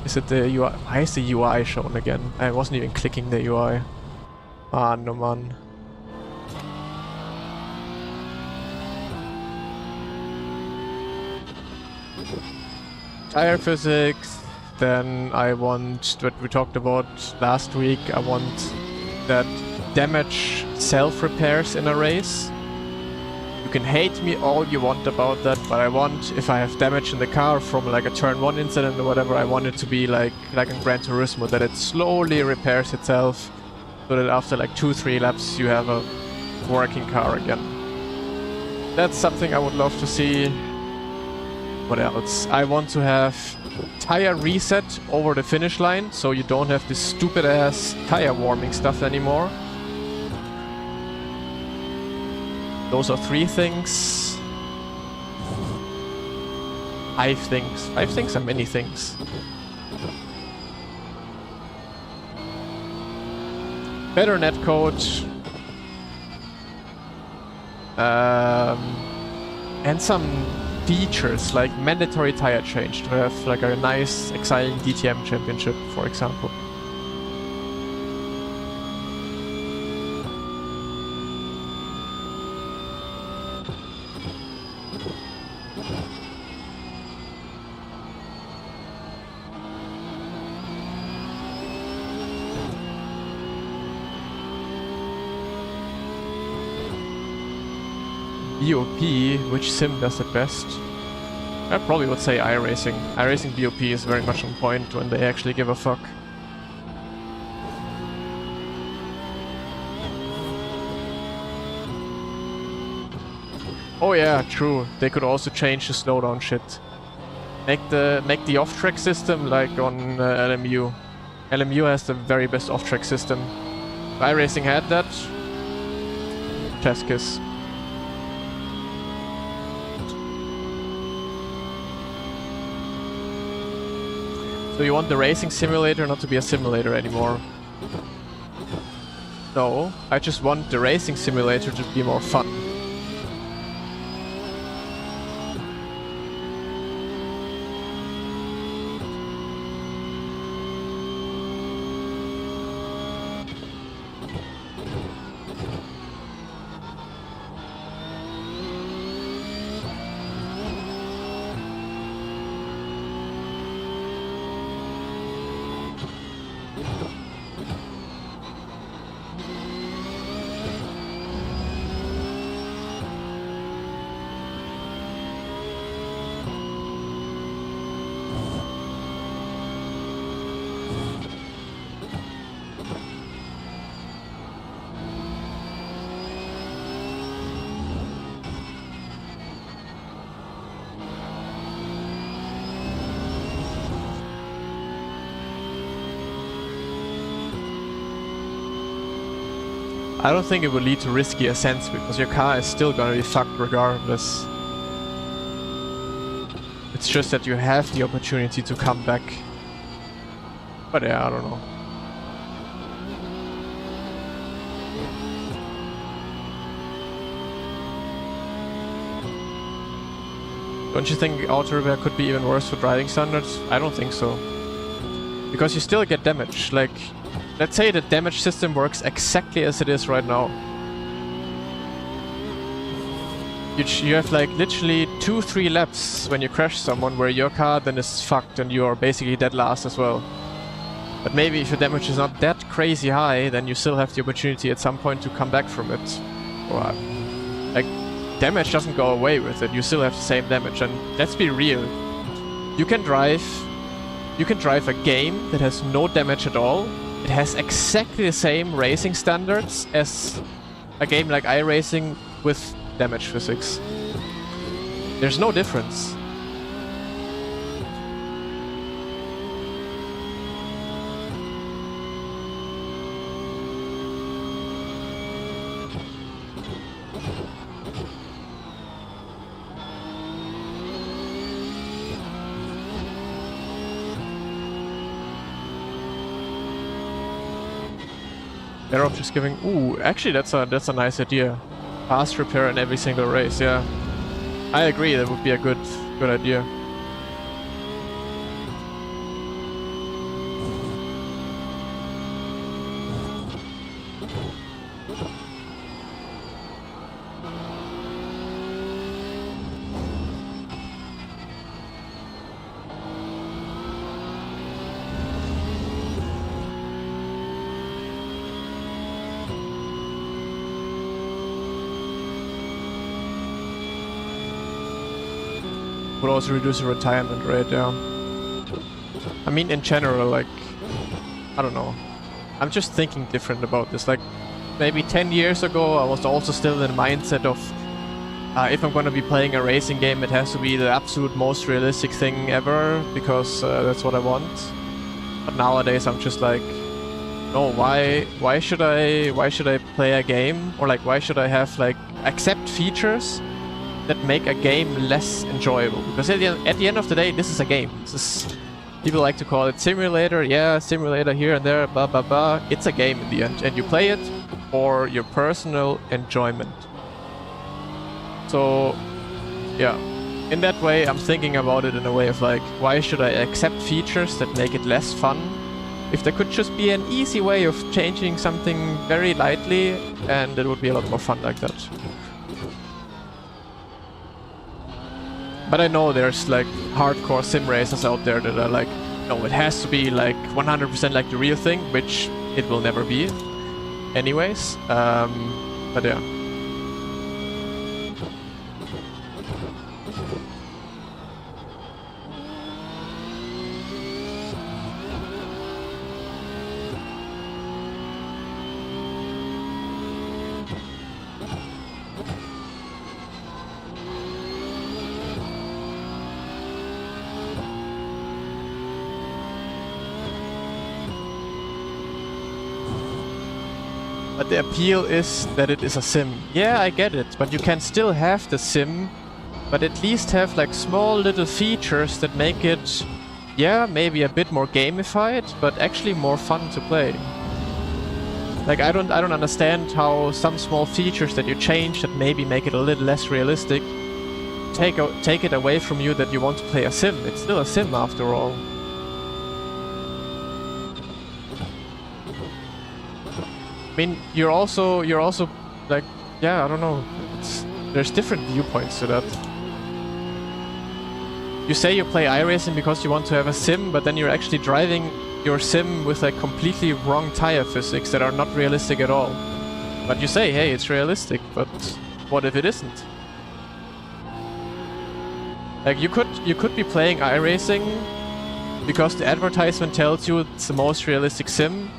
Is it the UI? Why is the UI shown again? I wasn't even clicking the UI. Ah, no man. Tire physics, then I want what we talked about last week. I want that damage self-repairs in a race. You can hate me all you want about that, but I want, if I have damage in the car from like a turn 1 incident or whatever, I want it to be like in Gran Turismo, that it slowly repairs itself, so that after like 2-3 laps you have a working car again. That's something I would love to see. What else? I want to have tire reset over the finish line, so you don't have this stupid ass tire warming stuff anymore. Those are 3 things. 5 things. 5 things are many things. Better netcode. And some features like mandatory tire change to have like a nice, exciting DTM championship, for example. BOP, which sim does it best? I probably would say iRacing. iRacing BOP is very much on point when they actually give a fuck. Oh yeah, true. They could also change the slowdown shit. Make the off-track system like on LMU. LMU has the very best off-track system. If iRacing had that, chef's kiss. So you want the racing simulator not to be a simulator anymore? No, I just want the racing simulator to be more fun. I don't think it would lead to risky ascents because your car is still gonna be fucked regardless. It's just that you have the opportunity to come back But yeah, I don't know. Don't you think auto repair could be even worse for driving standards? I don't think so. Because you still get damage. Like, let's say the damage system works exactly as it is right now. You have like literally 2-3 laps when you crash someone where your car then is fucked and you are basically dead last as well. But maybe if your damage is not that crazy high, then you still have the opportunity at some point to come back from it. Or, like, damage doesn't go away with it, you still have the same damage. And let's be real, you can drive a game that has no damage at all. It has exactly the same racing standards as a game like iRacing with damage physics. There's no difference. They're just giving. Ooh, actually, that's a nice idea. Fast repair in every single race. Yeah, I agree. That would be a good idea. Would also reduce the retirement rate, yeah. I mean, in general, like, I don't know. I'm just thinking different about this. Like, maybe 10 years ago, I was also still in the mindset of if I'm gonna be playing a racing game, it has to be the absolute most realistic thing ever, because that's what I want. But nowadays, I'm just like, no, why should I play a game? Or like, why should I have, like, accept features that make a game less enjoyable? Because at the end of the day, this is a game. This is, people like to call it simulator. Yeah, simulator here and there, blah blah blah. It's a game in the end, and you play it for your personal enjoyment. So, yeah, in that way, I'm thinking about it in a way of like, why should I accept features that make it less fun? If there could just be an easy way of changing something very lightly, and it would be a lot more fun like that. But I know there's like hardcore sim racers out there that are like, no, it has to be like 100% like the real thing, which it will never be anyways. But yeah. But the appeal is that it is a sim. Yeah, I get it, but you can still have the sim, but at least have like small little features that make it, yeah, maybe a bit more gamified, but actually more fun to play. Like, I don't understand how some small features that you change that maybe make it a little less realistic take it away from you that you want to play a sim. It's still a sim after all. I mean, you're also like, yeah, I don't know. There's different viewpoints to that. You say you play iRacing because you want to have a sim, but then you're actually driving your sim with like completely wrong tire physics that are not realistic at all. But you say, hey, it's realistic, but what if it isn't? Like, you could be playing iRacing because the advertisement tells you it's the most realistic sim.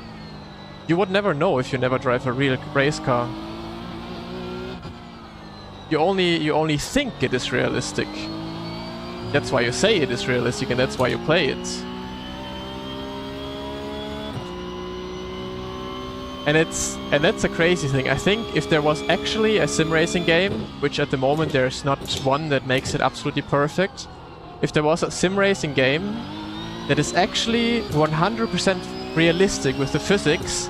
You would never know if you never drive a real race car. You only think it is realistic. That's why you say it is realistic, and that's why you play it. And that's a crazy thing. I think if there was actually a sim racing game, which at the moment there's not one that makes it absolutely perfect. If there was a sim racing game that is actually 100% realistic with the physics,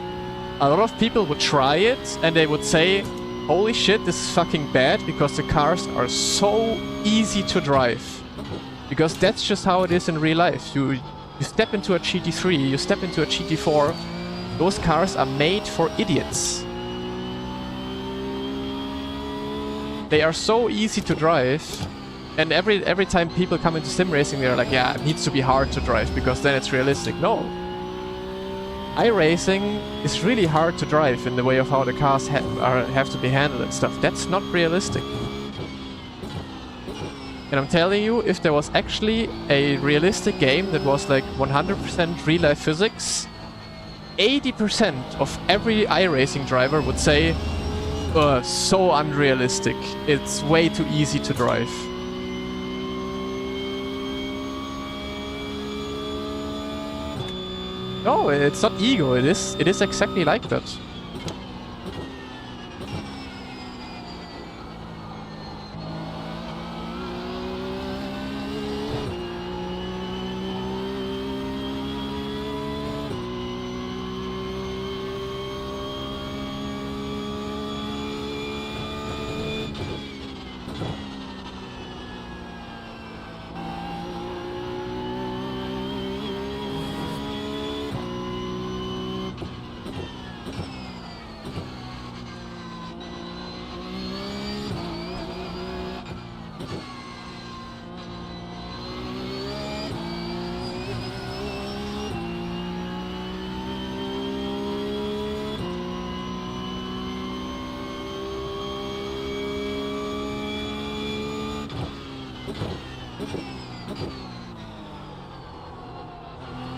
a lot of people would try it and they would say, holy shit, this is fucking bad because the cars are so easy to drive. Because that's just how it is in real life. You step into a GT3, you step into a GT4, those cars are made for idiots. They are so easy to drive, and every time people come into sim racing, they're like, yeah, it needs to be hard to drive because then it's realistic. No. iRacing is really hard to drive in the way of how the cars have to be handled and stuff. That's not realistic. And I'm telling you, if there was actually a realistic game that was like 100% real-life physics, 80% of every iRacing driver would say, so unrealistic. It's way too easy to drive. No, it's not ego. It is exactly like that.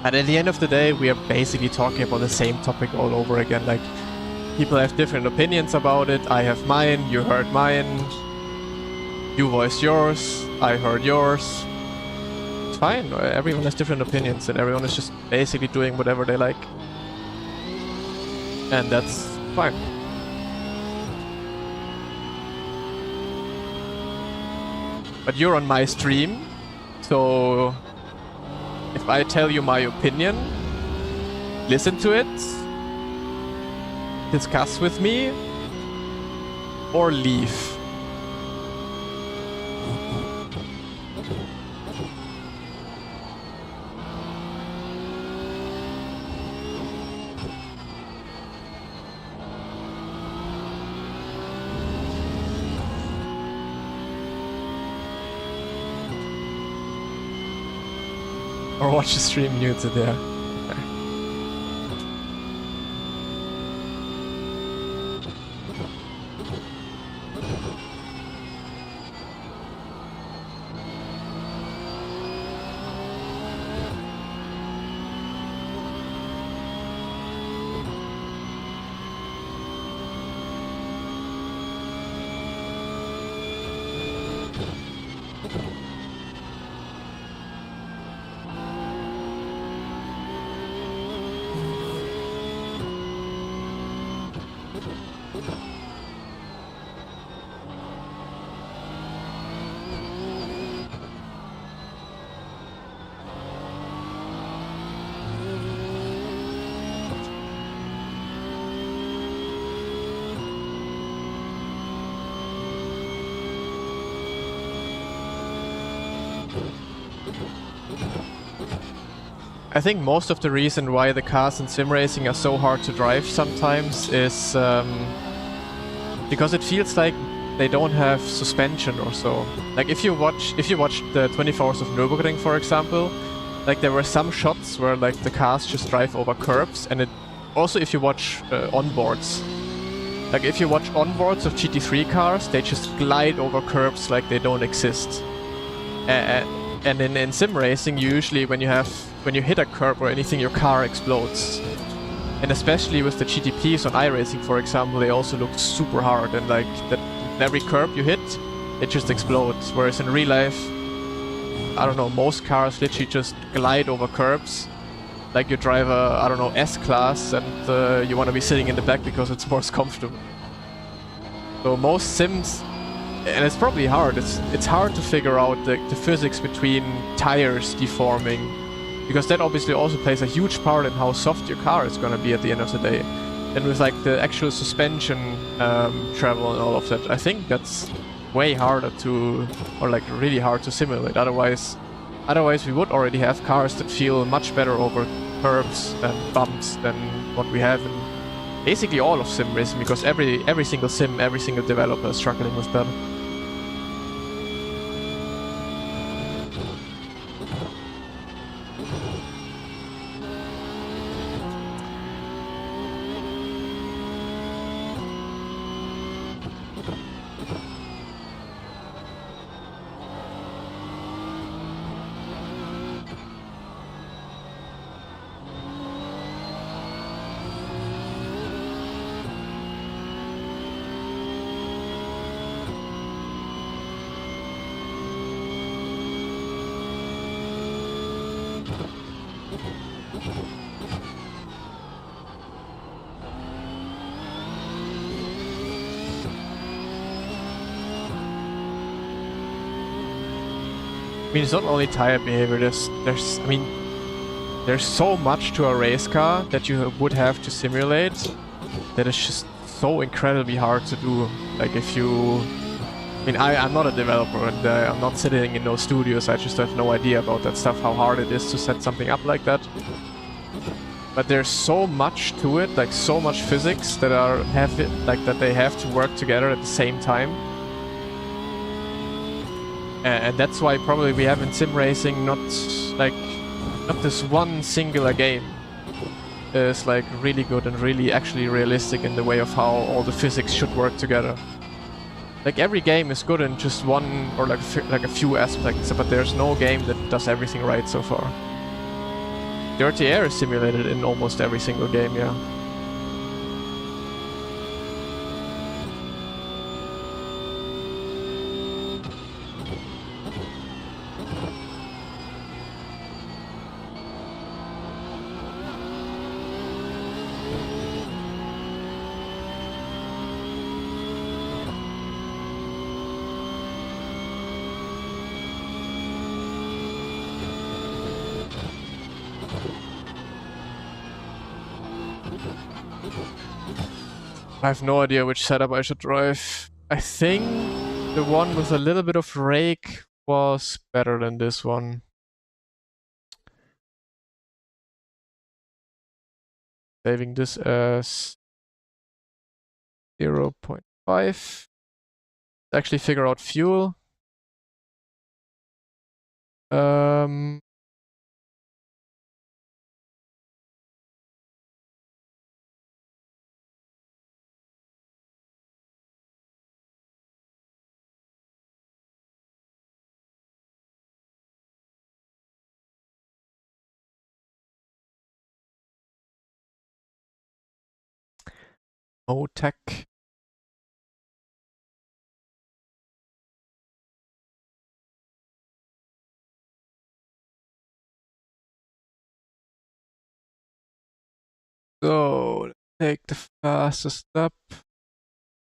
And at the end of the day, we are basically talking about the same topic all over again. Like, people have different opinions about it. I have mine, you heard mine. You voiced yours, I heard yours. It's fine, everyone has different opinions and everyone is just basically doing whatever they like. And that's fine. But you're on my stream, so if I tell you my opinion, listen to it, discuss with me, or leave. Or watch the stream muted, yeah. I think most of the reason why the cars in sim racing are so hard to drive sometimes is because it feels like they don't have suspension or so. Like if you watch the 24 Hours of Nürburgring, for example, like there were some shots where like the cars just drive over curbs, and it also if you watch onboards. Like if you watch onboards of GT3 cars, they just glide over curbs like they don't exist. And in sim racing, usually when you hit a curb or anything, your car explodes. And especially with the GTPs on iRacing, for example, they also look super hard, and like that every curb you hit, it just explodes. Whereas in real life, I don't know, most cars literally just glide over curbs. Like you drive a, I don't know, S-Class, and you want to be sitting in the back because it's more comfortable. So most sims, and it's probably hard, it's hard to figure out the physics between tires deforming because that obviously also plays a huge part in how soft your car is gonna be at the end of the day. And with like the actual suspension travel and all of that, I think that's way harder to, or like really hard to simulate. Otherwise we would already have cars that feel much better over curves and bumps than what we have in basically all of sim racing, because every single sim, every single developer is struggling with that. I mean, it's not only tire behavior, there's so much to a race car that you would have to simulate that is just so incredibly hard to do. Like if you... I mean, I'm not a developer and I'm not sitting in those studios, I just have no idea about that stuff, how hard it is to set something up like that. But there's so much to it, like so much physics that that they have to work together at the same time. And that's why probably we have in sim racing not this one singular game is like really good and really actually realistic in the way of how all the physics should work together. Like every game is good in just one or like a few aspects, but there's no game that does everything right so far. Dirty air is simulated in almost every single game, yeah. I have no idea which setup I should drive. I think the one with a little bit of rake was better than this one. Saving this as 0.5. Actually figure out fuel. 'O tech. So, let's take the fastest step.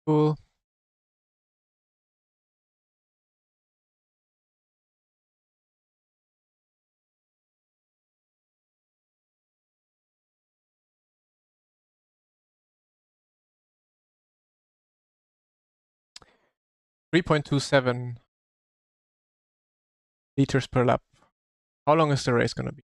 Cool. .27 liters per lap. How long is the race gonna be?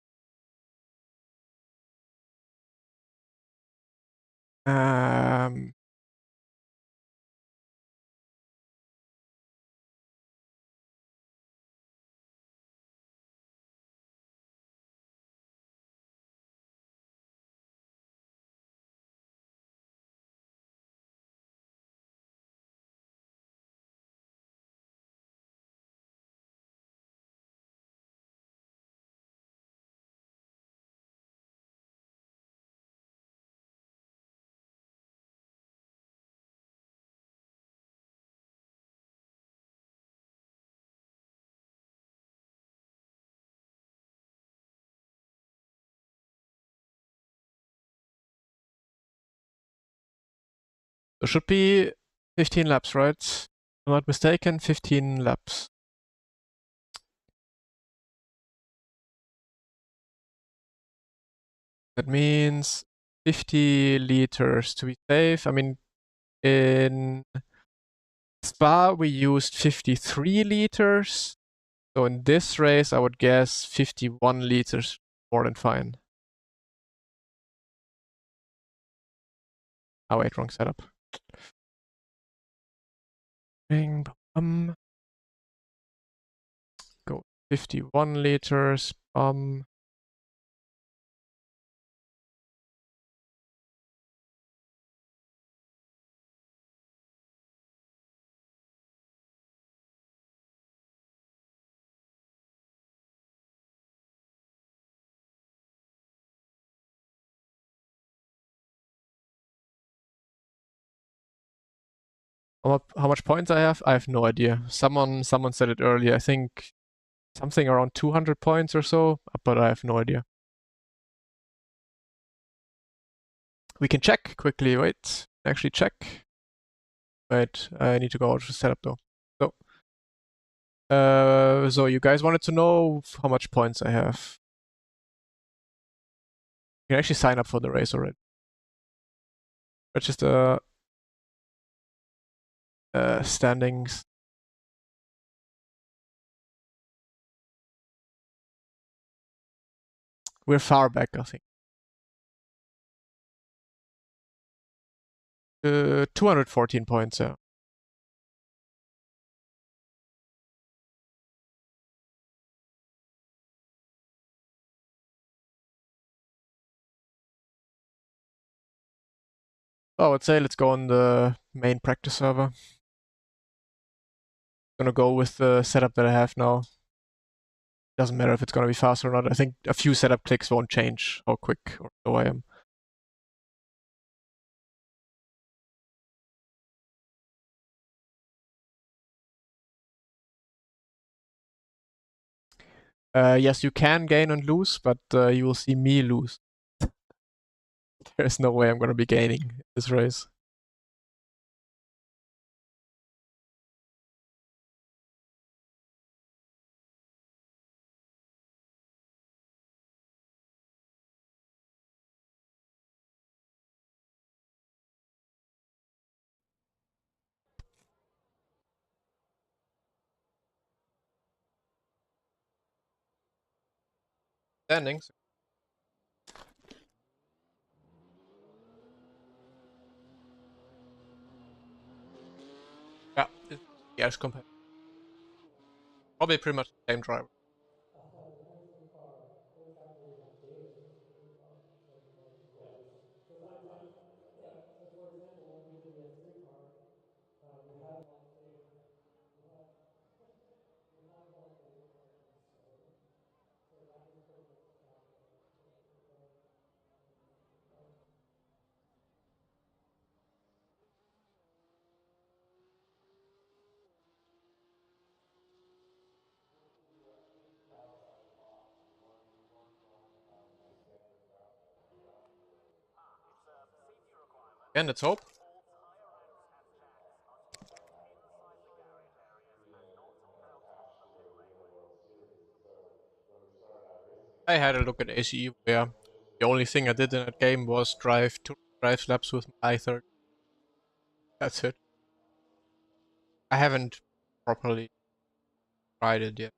'So should be 15 laps, right? If I'm not mistaken, 15 laps. That means 50 liters to be safe. I mean, in Spa we used 53 liters. So in this race, I would guess 51 liters, more than fine. Oh wait, wrong setup. Bing, go 51 liters. How much points I have? I have no idea. Someone said it earlier. I think something around 200 points or so, but I have no idea. We can check quickly. Wait, actually check. Wait, I need to go out to setup though. So you guys wanted to know how much points I have. You can actually sign up for the race already. Register standings. We're far back, I think. 214 points, yeah. Oh, I would say let's go on the main practice server. Gonna go with the setup that I have now. Doesn't matter if it's gonna be fast or not. I think a few setup clicks won't change how quick or slow I am. Yes, you can gain and lose, but you will see me lose. There's no way I'm gonna be gaining this race. Standings. Yeah, yes, compared. Probably pretty much the same driver. Again, let's hope. I had a look at ACE where the only thing I did in that game was drive 2 drive laps with my i30. That's it. I haven't properly tried it yet.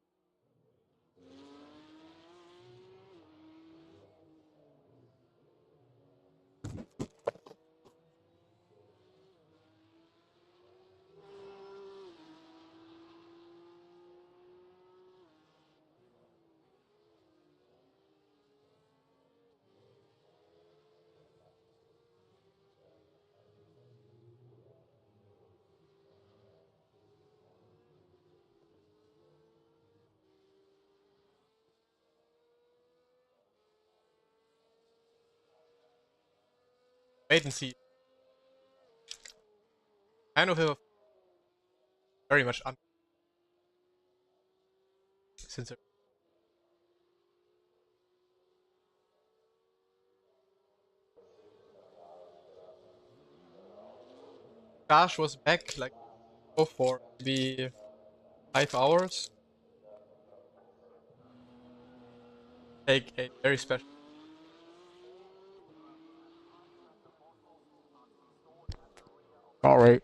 Wait and see. Kind of have very much since Josh was back like for maybe 5 hours. Take a very special. Sorry.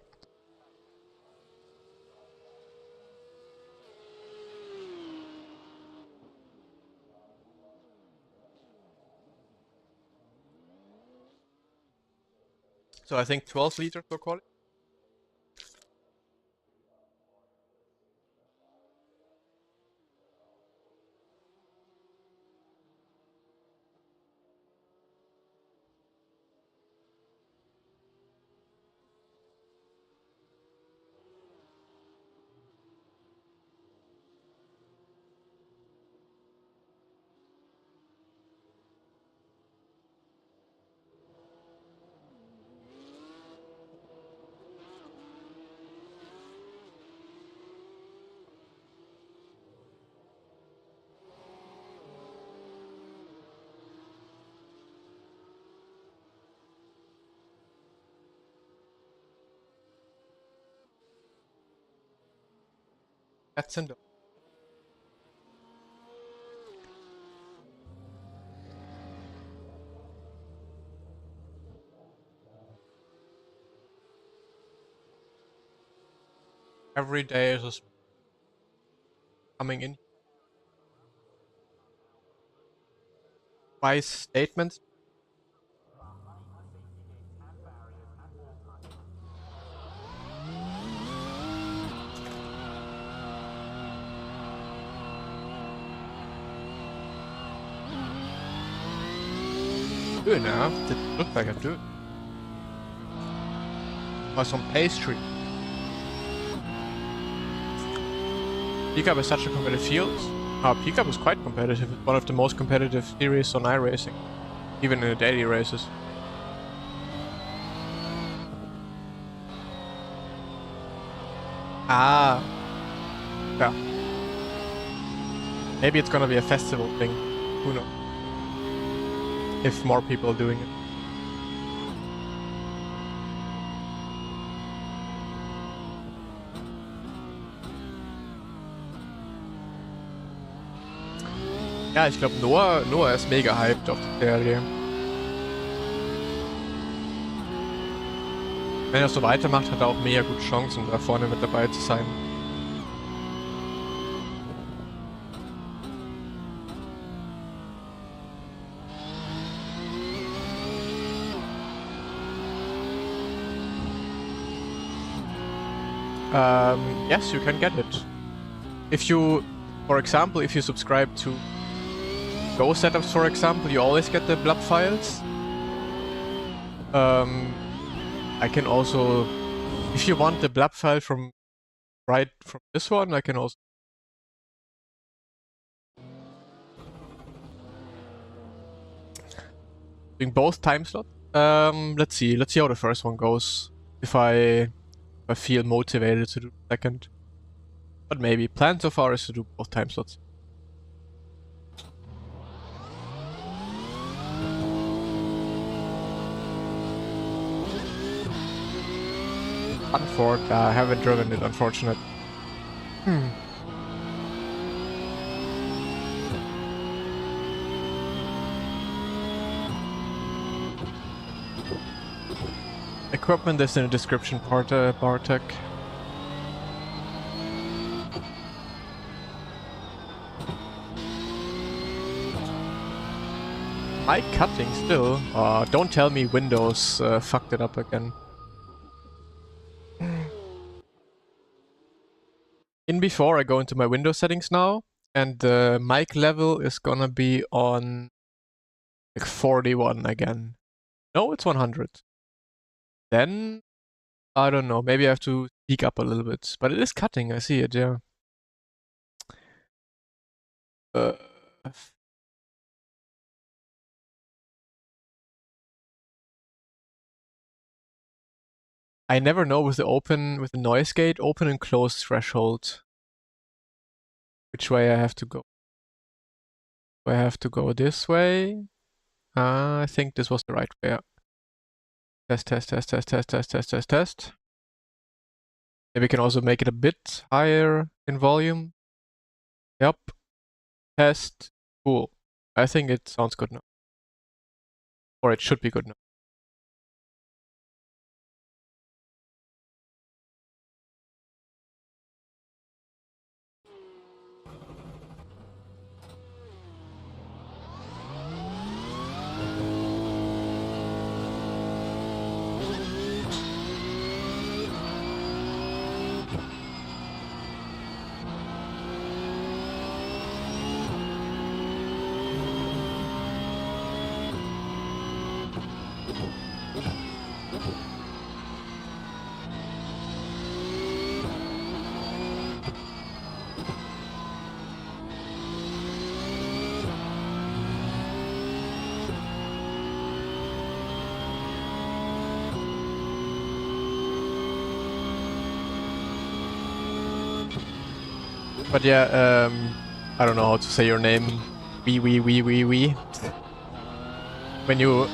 So I think 12 liters for quality. That's in the every day is coming in. Wise statements. Good enough. Didn't look like I do. Or some pastry. Pickup is such a competitive field. Pickup is quite competitive. It's one of the most competitive series on iRacing. Even in the daily races. Ah. Yeah. Maybe it's gonna be a festival thing. Who knows? If more people are doing it. Ja, ich glaube Noah ist mega hyped auf die Serie. Wenn er so weitermacht, hat er auch mega gute Chancen, da vorne mit dabei zu sein. Yes, you can get it. If you, for example, if you subscribe to Go setups, for example, you always get the blob files. I can also, if you want the blob file from this one, I can also. Doing both time slots. Let's see how the first one goes. If I feel motivated to do the second. But maybe. Plan so far is to do both time slots. Unford, I haven't driven it, unfortunately. Equipment is in the description part, Bartek. Mic cutting still? Don't tell me Windows fucked it up again. In before I go into my Windows settings now, and the mic level is gonna be on like 41 again. No, it's 100. Then, I don't know, maybe I have to speak up a little bit. But it is cutting, I see it, yeah. I never know with the noise gate, open and close threshold, which way I have to go. Do I have to go this way? I think this was the right way. Test, test, test, test, test, test, test, test, test. Maybe we can also make it a bit higher in volume. Yep. Test. Cool. I think it sounds good now. Or it should be good now. But yeah, I don't know how to say your name. We. When you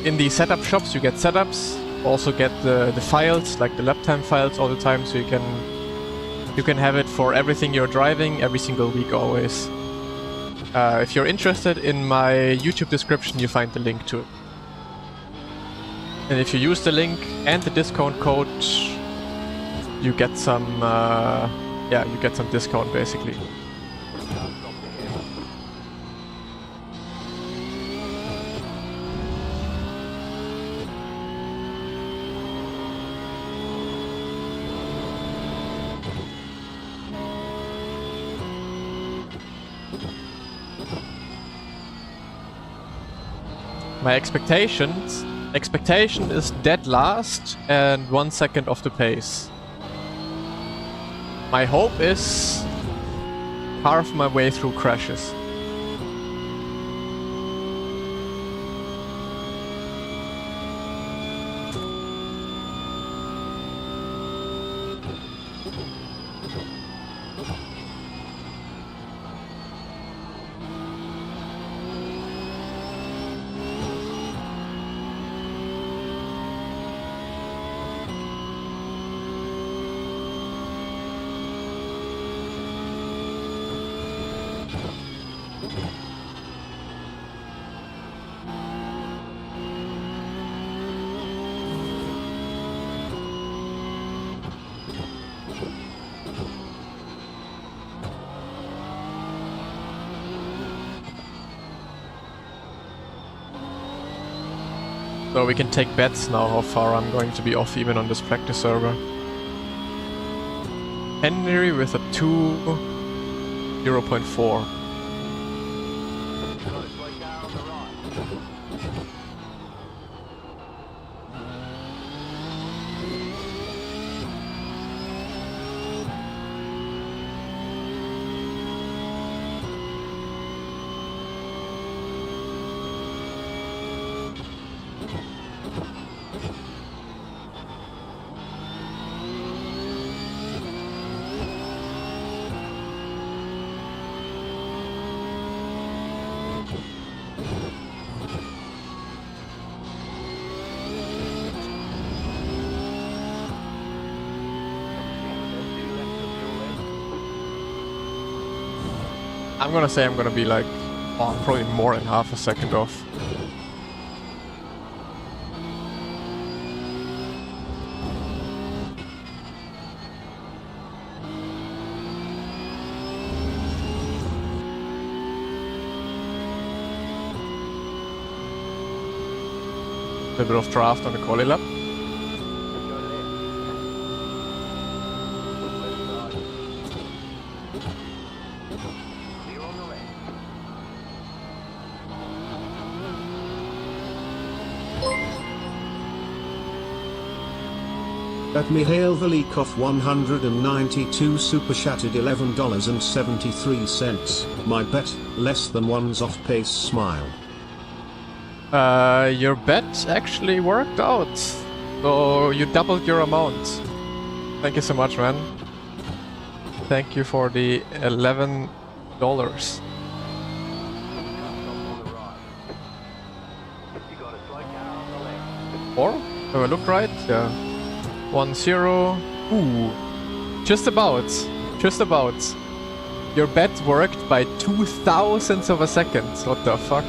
in the setup shops, you get setups. Also get the files, like the lap time files, all the time, so you can have it for everything you're driving every single week, always. If you're interested, in my YouTube description, you find the link to it. And if you use the link and the discount code, you get some, yeah, you get some discount basically. My expectation is dead last and 1 second off the pace. My hope is carve my way through crashes. So we can take bets now how far I'm going to be off even on this practice server. Henry with a 0.4. I'm gonna say I'm gonna be like, oh, probably more than half a second off. A bit of draft on the quali lap. At Mihail Velikov 192 super chatted $11.73. My bet, less than one's off pace smile. Your bet actually worked out. So you doubled your amount. Thank you so much, man. Thank you for the $11. Or? Have I looked right? Yeah. 1-0. Ooh. Just about. Just about. Your bet worked by 0.02 of a second. What the fuck?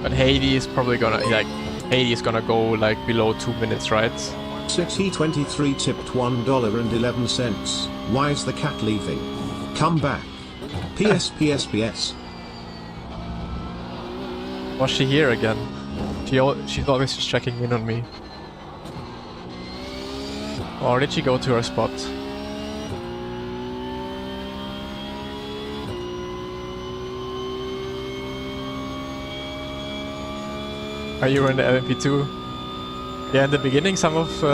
But Haiti is probably gonna, like, Haiti is gonna go like below 2 minutes, right? City23 tipped $1.11. Why is the cat leaving? Come back. PS. Was she here again? She's always just checking in on me. Or did she go to her spot? Are you in the LMP2? Yeah, in the beginning some of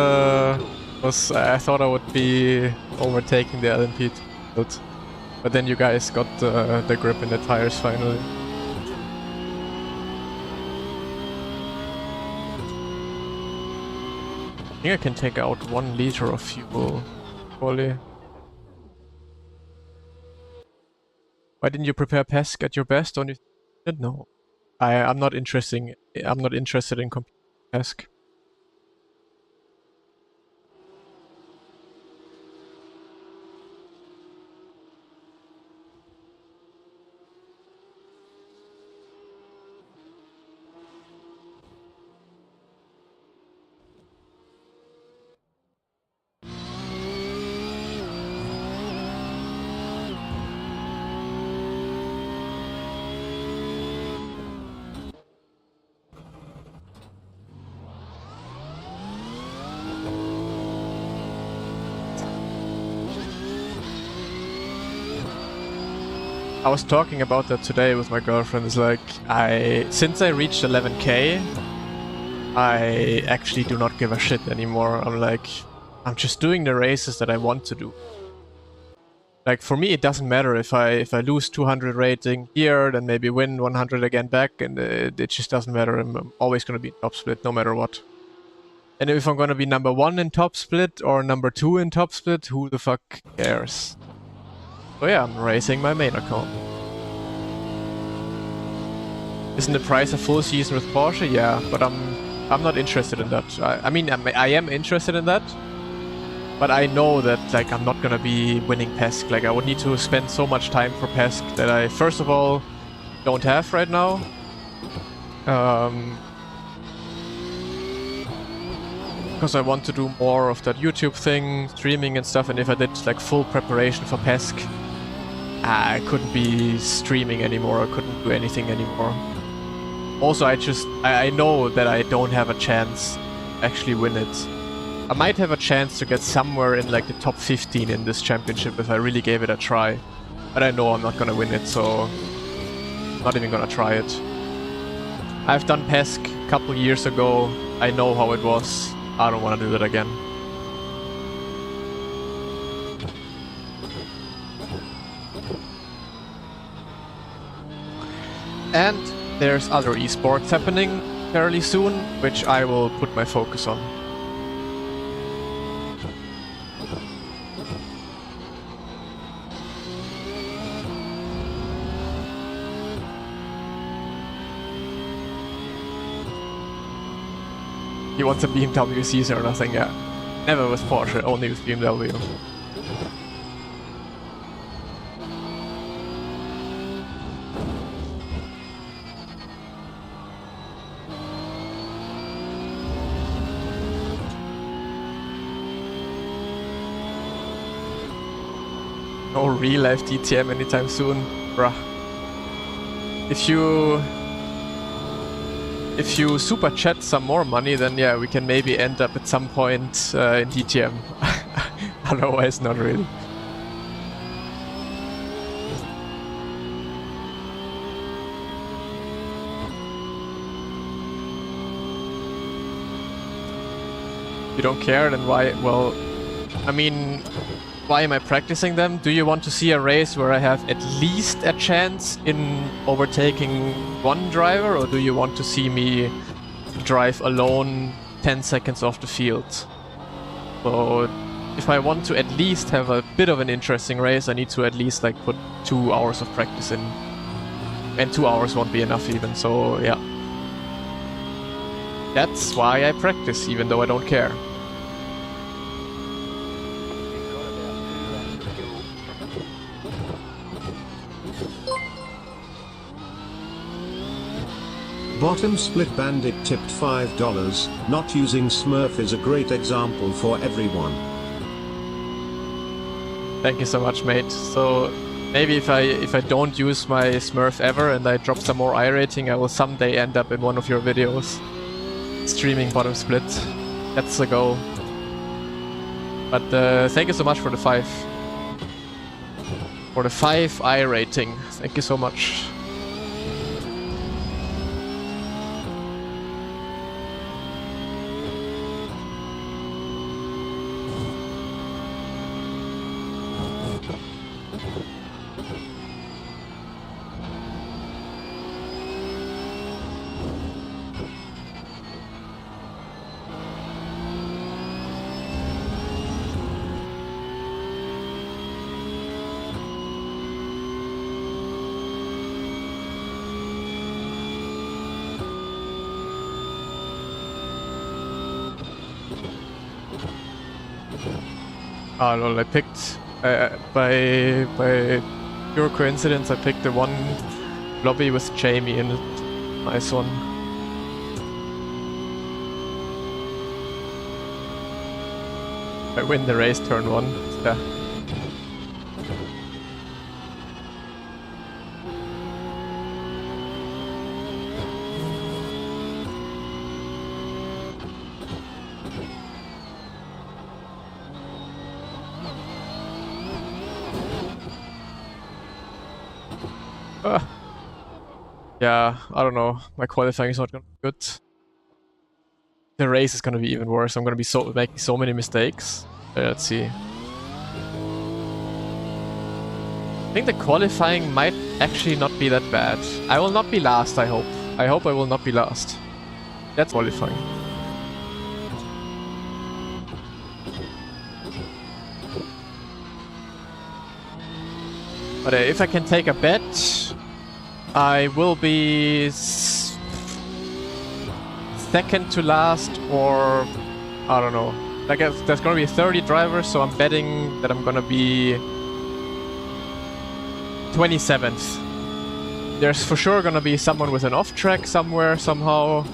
I thought I would be overtaking the LMP2, but then you guys got the grip in the tires finally. I think I can take out 1 liter of fuel, fully. Why didn't you prepare PESC at your best? Don't you? No, I'm not interested. I'm not interested in computing PESC. I was talking about that today with my girlfriend. It's like, since I reached 11k, I actually do not give a shit anymore. I'm just doing the races that I want to do. Like, for me, it doesn't matter if I lose 200 rating here, then maybe win 100 again back, and it just doesn't matter. I'm always going to be in top split, no matter what. And if I'm going to be number 1 in top split or number 2 in top split, who the fuck cares? So yeah, I'm racing my main account. Isn't the price a full season with Porsche? Yeah, but I'm not interested in that. I mean, I am interested in that, but I know that like I'm not gonna be winning PESC. Like I would need to spend so much time for PESC that I first of all don't have right now. Because I want to do more of that YouTube thing, streaming and stuff, and if I did like full preparation for PESC, I couldn't be streaming anymore, I couldn't do anything anymore. Also, I know that I don't have a chance to actually win it. I might have a chance to get somewhere in like the top 15 in this championship if I really gave it a try. But I know I'm not gonna win it, so I'm not even gonna try it. I've done PESC a couple years ago, I know how it was, I don't want to do that again. And there's other esports happening fairly soon, which I will put my focus on. He wants a BMW Caesar or nothing, yeah. Never with Porsche, only with BMW. No real life DTM anytime soon, bruh. If you super chat some more money, then yeah, we can maybe end up at some point in DTM. Otherwise, not really. You don't care, then why? Well, I mean, why am I practicing them? Do you want to see a race where I have at least a chance in overtaking one driver, or do you want to see me drive alone 10 seconds off the field? So if I want to at least have a bit of an interesting race, I need to at least like put 2 hours of practice in. And 2 hours won't be enough even, so yeah. That's why I practice, even though I don't care. Bottom split bandit tipped $5. Not using Smurf is a great example for everyone. Thank you so much, mate. So maybe if I don't use my Smurf ever and I drop some more iRacing, I will someday end up in one of your videos streaming bottom split. That's the goal. But thank you so much for the 5. For the 5 I rating. Thank you so much. Oh lol, I picked, by pure coincidence, I picked the one lobby with Jamie in it. Nice one. I win the race turn 1, yeah. Yeah, I don't know. My qualifying is not gonna be good. The race is gonna be even worse. I'm gonna be making so many mistakes. Let's see. I think the qualifying might actually not be that bad. I will not be last, I hope. I hope I will not be last. That's qualifying. But if I can take a bet, I will be second to last, or I don't know. I guess there's gonna be 30 drivers, so I'm betting that I'm gonna be 27th. There's for sure gonna be someone with an off track somewhere, somehow,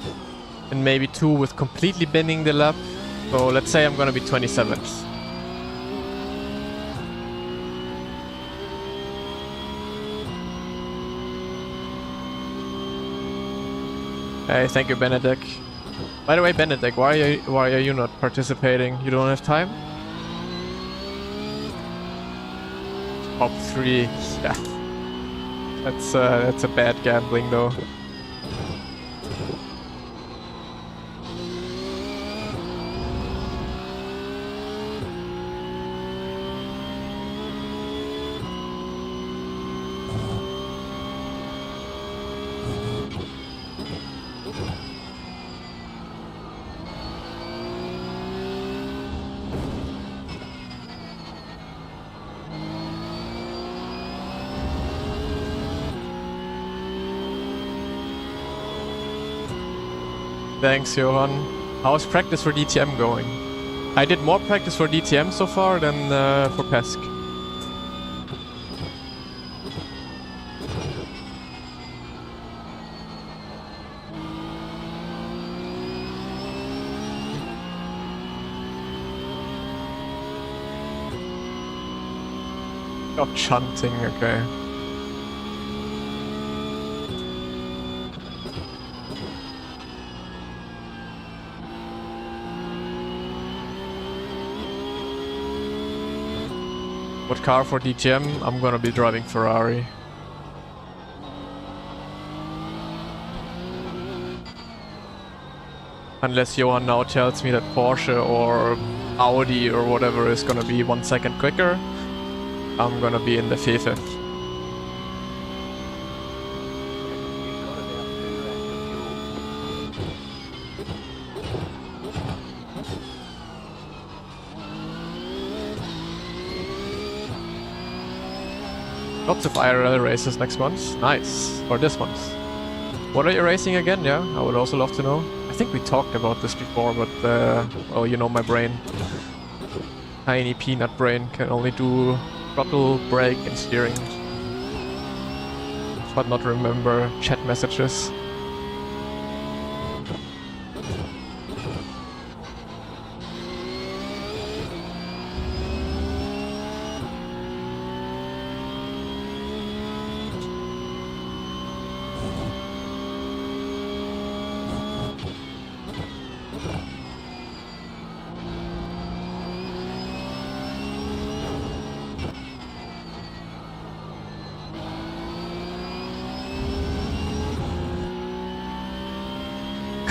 and maybe 2 with completely bending the lap. So let's say I'm gonna be 27th. Hey, thank you, Benedict. By the way, Benedict, why are you not participating? You don't have time? Top 3, yeah. That's a bad gambling though. Thanks, Johan. How's practice for DTM going? I did more practice for DTM so far than for PESC. Oh, chanting, okay. What car for DTM? I'm gonna be driving Ferrari. Unless Johan now tells me that Porsche or Audi or whatever is gonna be 1 second quicker, I'm gonna be in the Fefe. Lots of IRL races next month. Nice. Or this month. What are you racing again? Yeah, I would also love to know. I think we talked about this before, but well, you know my brain. Tiny peanut brain can only do throttle, brake and steering. But not remember chat messages.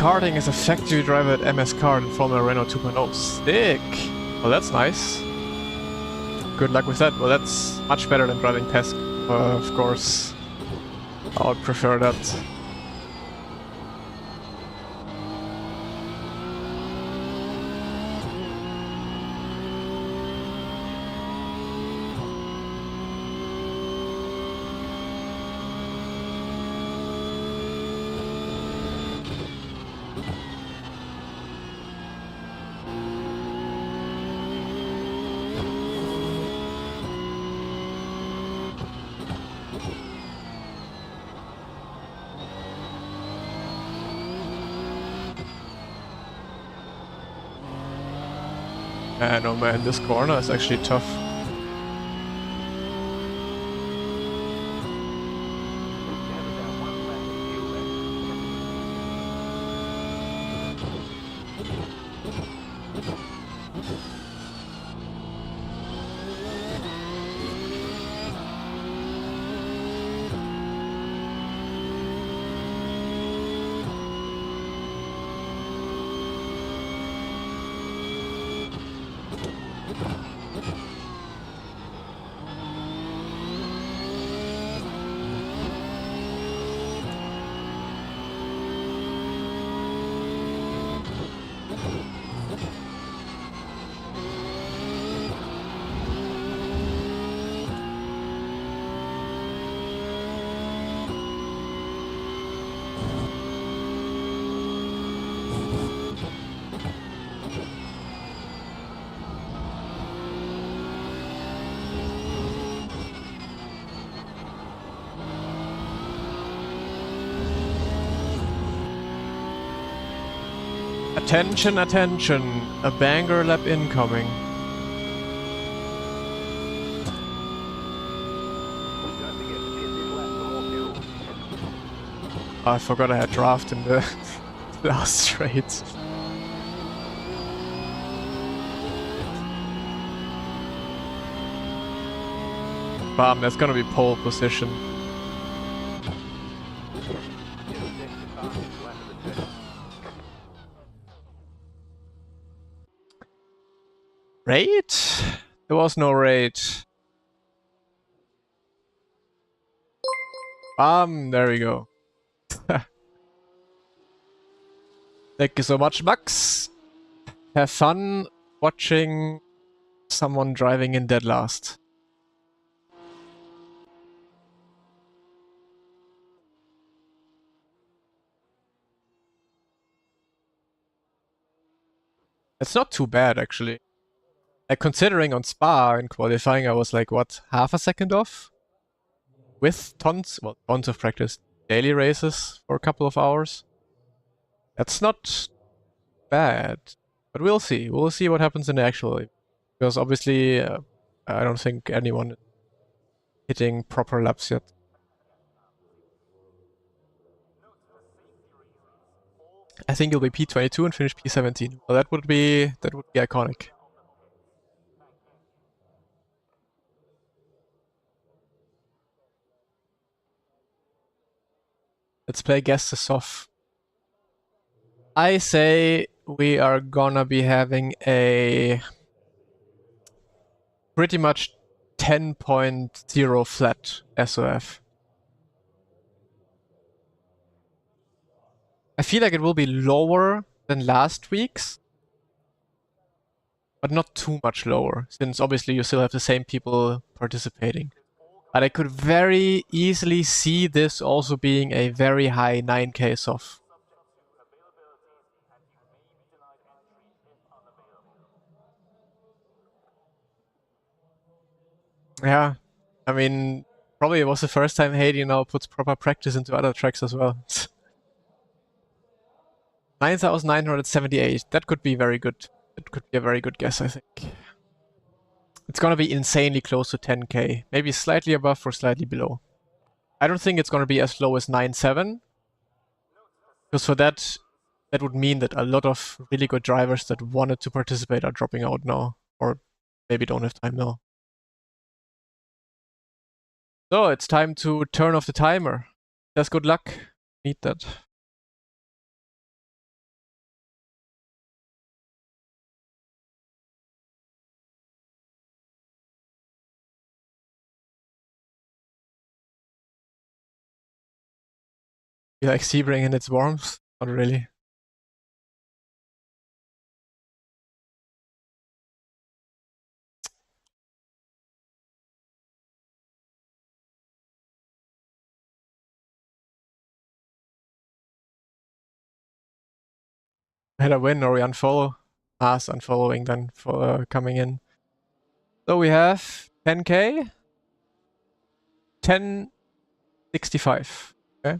karting as a factory driver at MS Kart in Formula Renault 2.0. Sick! Well, that's nice. Good luck with that. Well, that's much better than driving PESC. Of course, I would prefer that. And oh man, this corner is actually tough. Attention, attention, a banger lap incoming. I forgot I had draft in the last straight. Bam, that's gonna be pole position. Raid? There was no raid. There we go. Thank you so much, Max. Have fun watching someone driving in dead last. It's not too bad, actually. Like, considering on Spa in qualifying, I was like, what, half a second off? With tons of practice. Daily races for a couple of hours. That's not bad. But we'll see. We'll see what happens in the actual. Because obviously, I don't think anyone is hitting proper laps yet. I think you'll be P22 and finish P17. Well, that would be iconic. Let's play Guess the Soft. I say we are gonna be having a pretty much 10.0 flat SOF. I feel like it will be lower than last week's, but not too much lower, since obviously you still have the same people participating. But I could very easily see this also being a very high 9k SOF. Yeah, I mean, probably it was the first time Haiti now puts proper practice into other tracks as well. 9,978. That could be very good. That could be a very good guess, I think. It's gonna be insanely close to 10k. Maybe slightly above or slightly below. I don't think it's gonna be as low as 9.7. Because for that would mean that a lot of really good drivers that wanted to participate are dropping out now. Or maybe don't have time now. So it's time to turn off the timer. Just good luck. Need that. You like Sebring in its warmth? Not really. Had a win or we unfollow? Us unfollowing then for coming in. So we have 10k, 1065. Okay.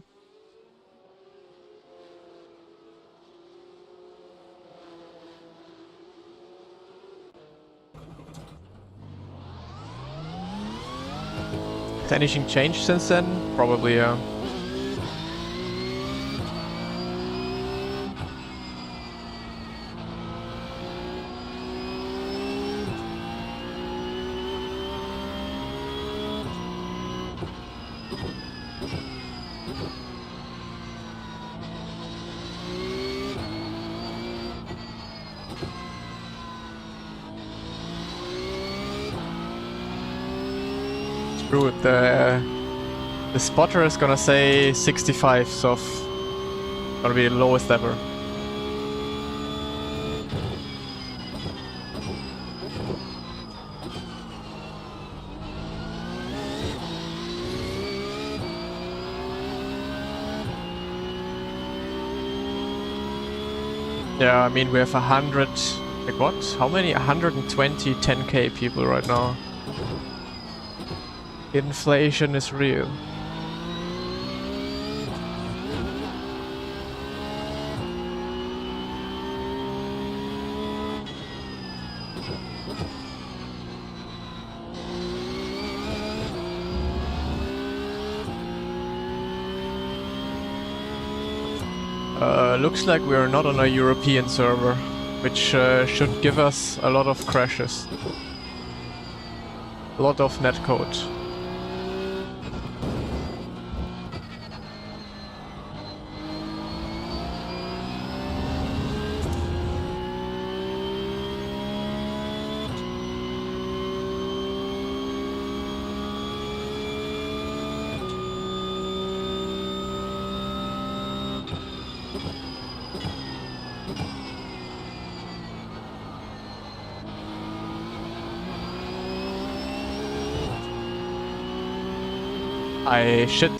Has anything changed since then? Probably, yeah. Screw it. The spotter is gonna say 65, so gonna be the lowest ever. Yeah, I mean we have 100, like what? How many? 120 10k people right now. Inflation is real. Looks like we are not on a European server, which should give us a lot of crashes. A lot of netcode.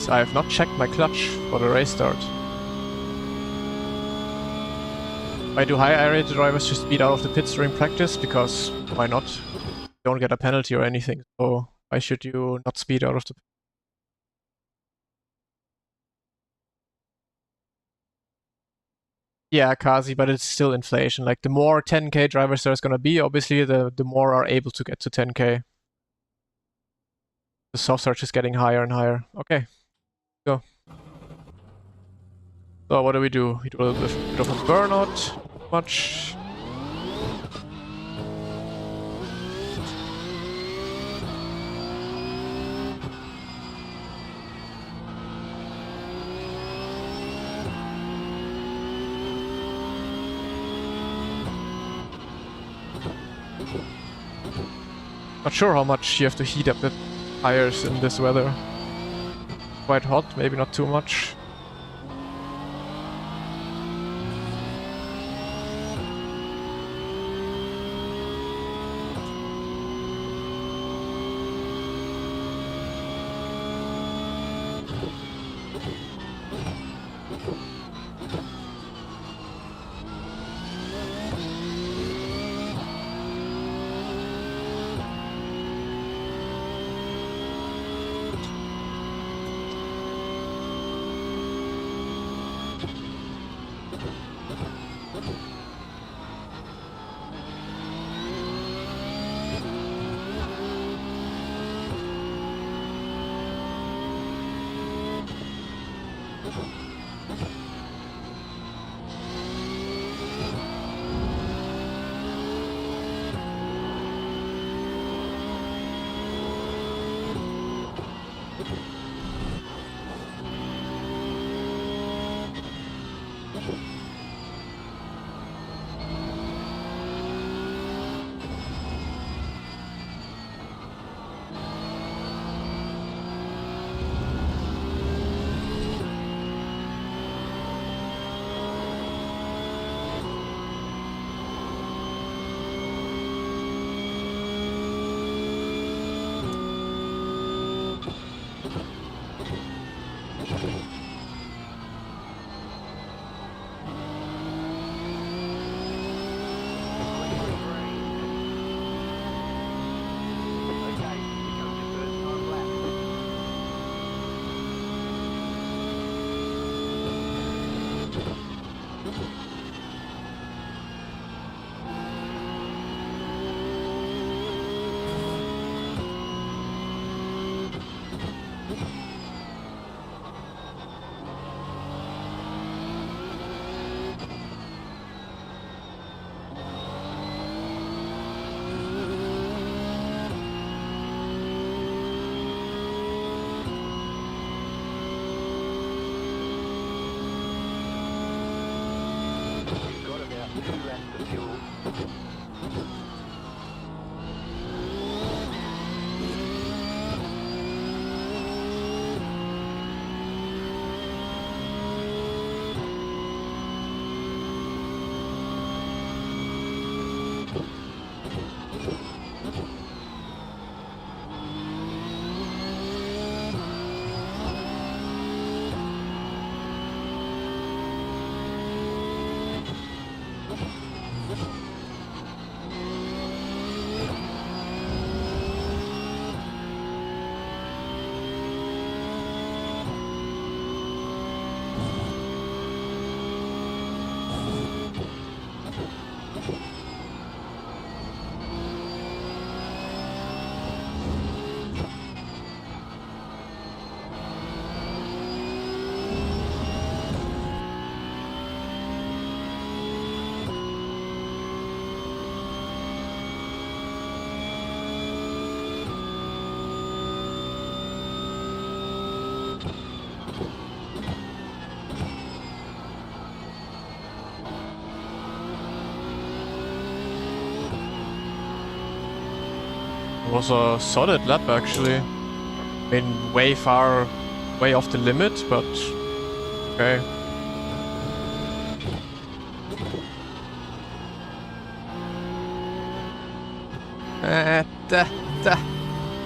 I have not checked my clutch for the race start. Why do high iRacing drivers just speed out of the pits during practice? Because why not? You don't get a penalty or anything, so why should you not speed out of the pit? Yeah, Kazi, but it's still inflation. Like the more 10k drivers there's gonna be, obviously the more are able to get to 10k. The soft search is getting higher and higher. Okay, go. So what do? We do a little bit of a burnout. Not much. Not sure how much you have to heat up the tires in this weather. Quite hot, maybe not too much. It was a solid lap actually. I mean, way off the limit, but okay.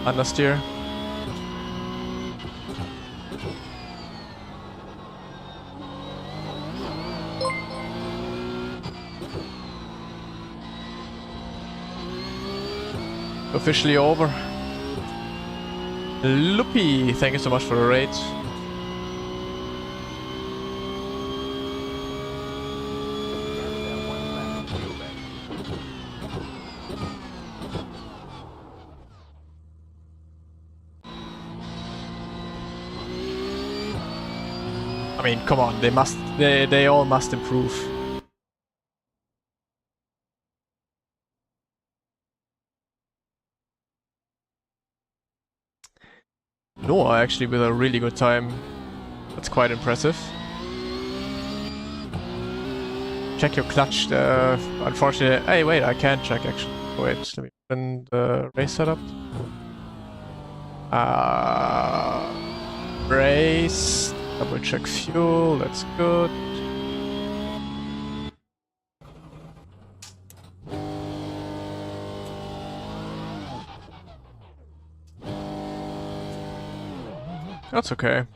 Understeer. Officially over. Loopy, thank you so much for the raid. I mean, come on, they all must improve. Noah actually with a really good time. That's quite impressive. Check your clutch. Unfortunately, hey, wait, I can't check actually. Wait, let me open the race setup. Race. Double check fuel. That's good. That's okay.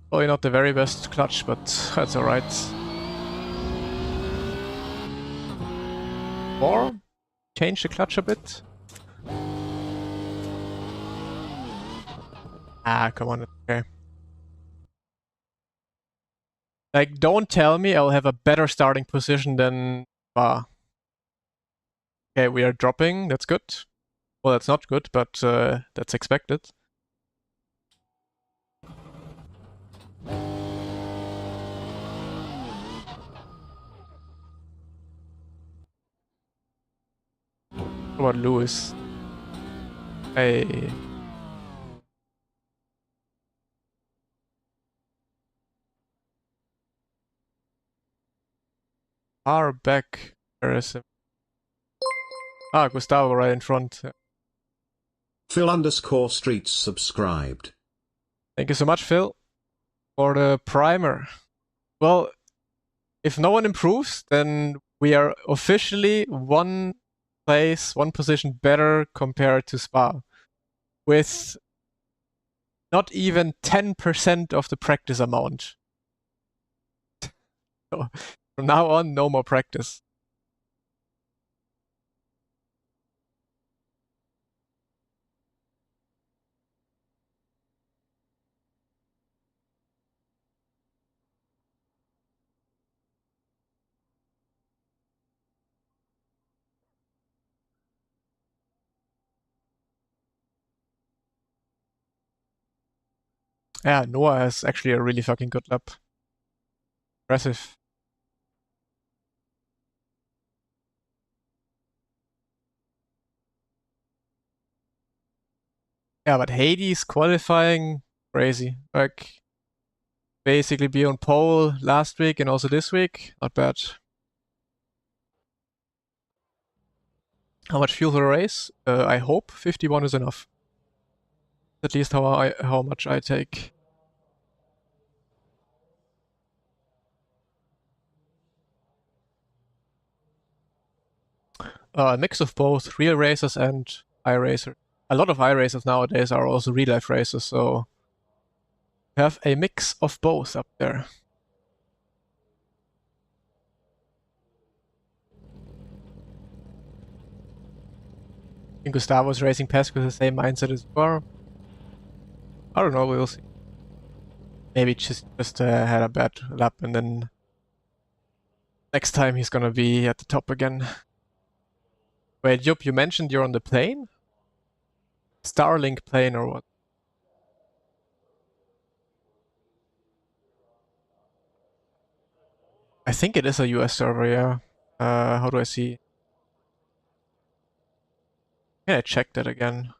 Probably not the very best clutch, but that's alright. Or change the clutch a bit. Ah, come on, okay. Like, don't tell me I'll have a better starting position than Spa. Okay, we are dropping, that's good. Well, that's not good, but that's expected. What about Lewis? Hey. Far back. Where is him? Ah, Gustavo right in front. Phil_Streets subscribed. Thank you so much, Phil, for the primer. Well, if no one improves, then we are officially one position better compared to Spa. With not even 10% of the practice amount. So from now on, no more practice. Yeah, Noah has actually a really fucking good lap. Impressive. Yeah, but Hades qualifying, crazy. Like, basically be on pole last week and also this week. Not bad. How much fuel for the race? I hope 51 is enough. At least how much I take. A mix of both real racers and iRacer. A lot of iRacers nowadays are also real life racers, so have a mix of both up there. I think Gustavo's racing PESC with the same mindset as well. I don't know, we'll see. Maybe just had a bad lap and then next time he's gonna be at the top again. Wait, Jupp, you mentioned you're on the plane? Starlink plane or what? I think it is a US server, yeah. How do I see? Can I check that again?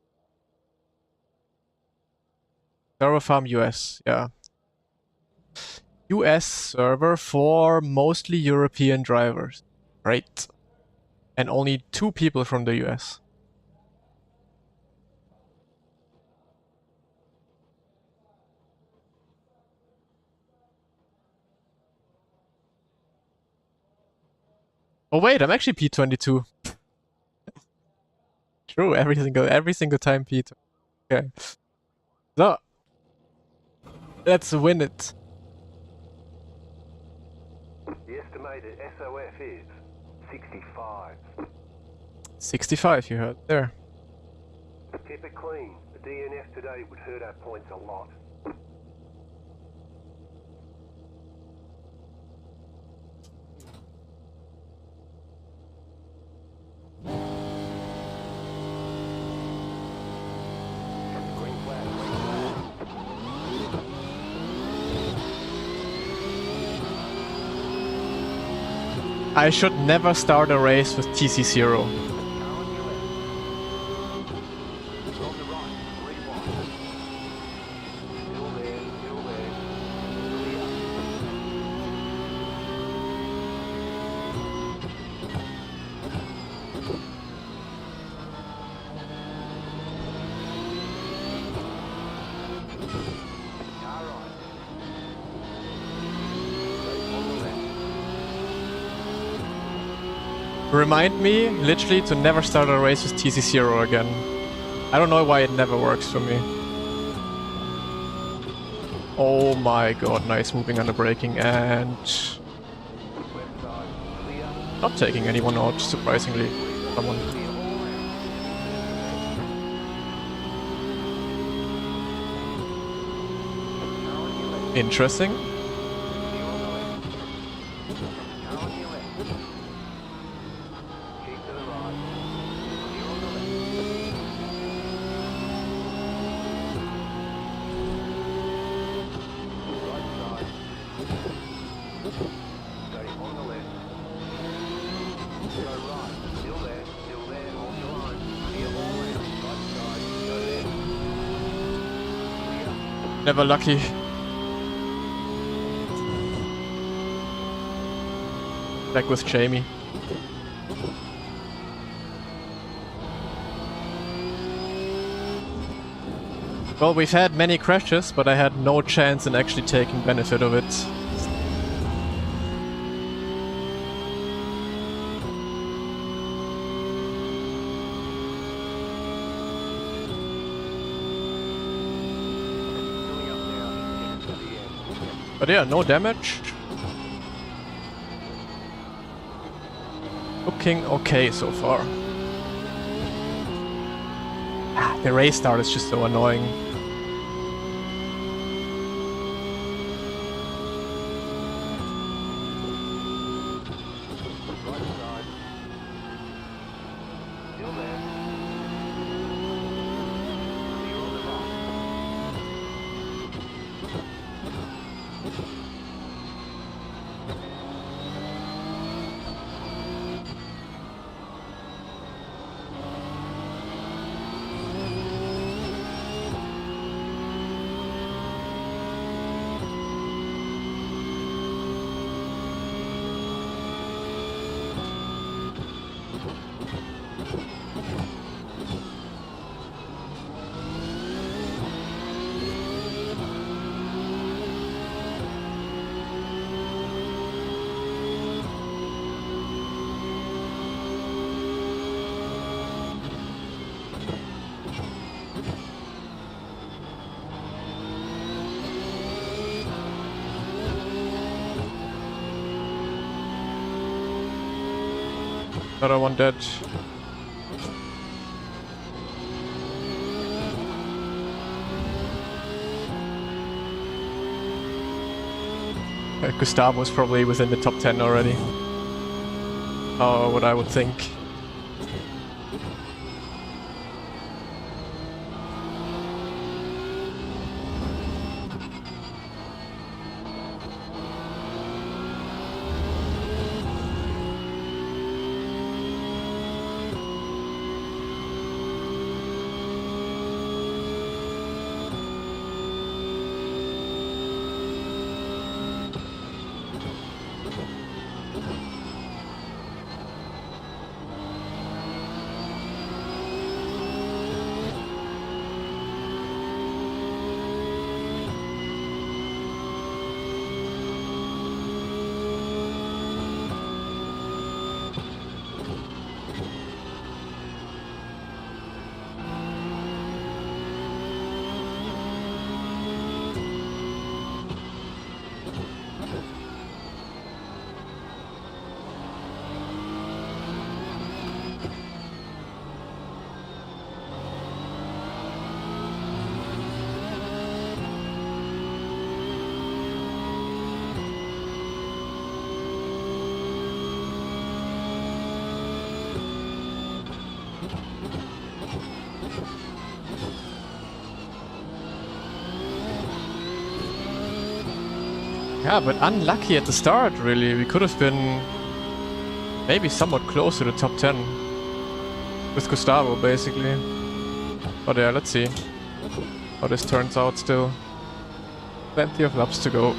Server farm US, yeah. US server for mostly European drivers. Great. And only 2 people from the US. Oh wait, I'm actually P22. True, every single time P2. Okay. So let's win it. The estimated SOF is 65. 65, you heard there. Keep it clean. The DNF today would hurt our points a lot. Green flag, green flag. I should never start a race with TC0. Car on your left. On the right, rewind. Still there, still there. Car right. Stay on the left. Remind me, literally, to never start a race with TC0 again. I don't know why it never works for me. Oh my god, nice moving under braking and... Left side, clear. not taking anyone out, surprisingly. Someone. Clear all round. Car on your left. Interesting. Clear on the left. Car on your left. Keep to the right. Clear on the left. Right side. Stay on the left. Go right. Still there. Still there. Hold your line. Clear all round. Right side. Go there. Clear. Never lucky. Back with Jamie. Well, we've had many crashes, but I had no chance in actually taking benefit of it. Filling up now. Headed to the end. But yeah, no damage. Looking okay so far. Ah, the race start is just so annoying. Right side. Still there. Clear on the right. Another one dead. Gustavo is probably within the top 10 already. Oh, what I would think. Yeah, but unlucky at the start, really. We could have been maybe somewhat close to the top 10 with Gustavo, basically. But yeah, let's see how this turns out still. Plenty of laps to go.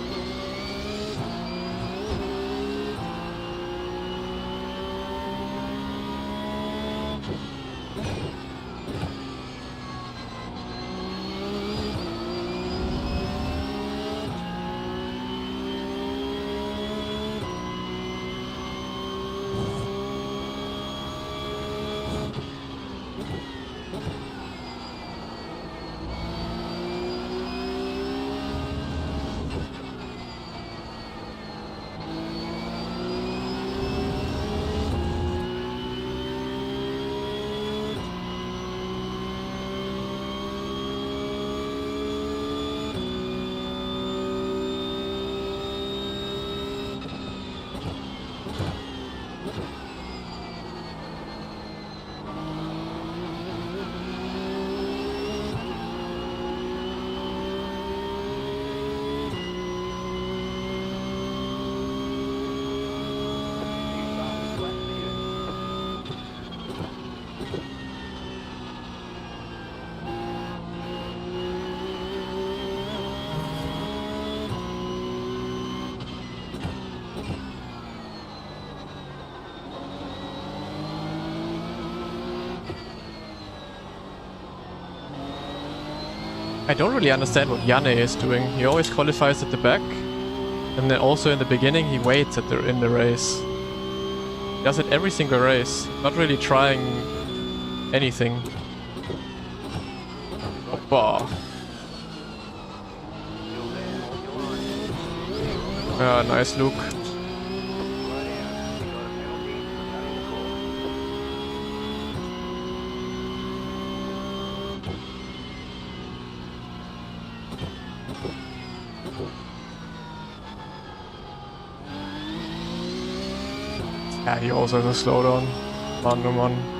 I don't really understand what Janne is doing. He always qualifies at the back, and then also in the beginning he waits in the race. He does it every single race, not really trying anything. Oppa. Ah, nice Luke. Yeah, he also has a slowdown. Man, oh man.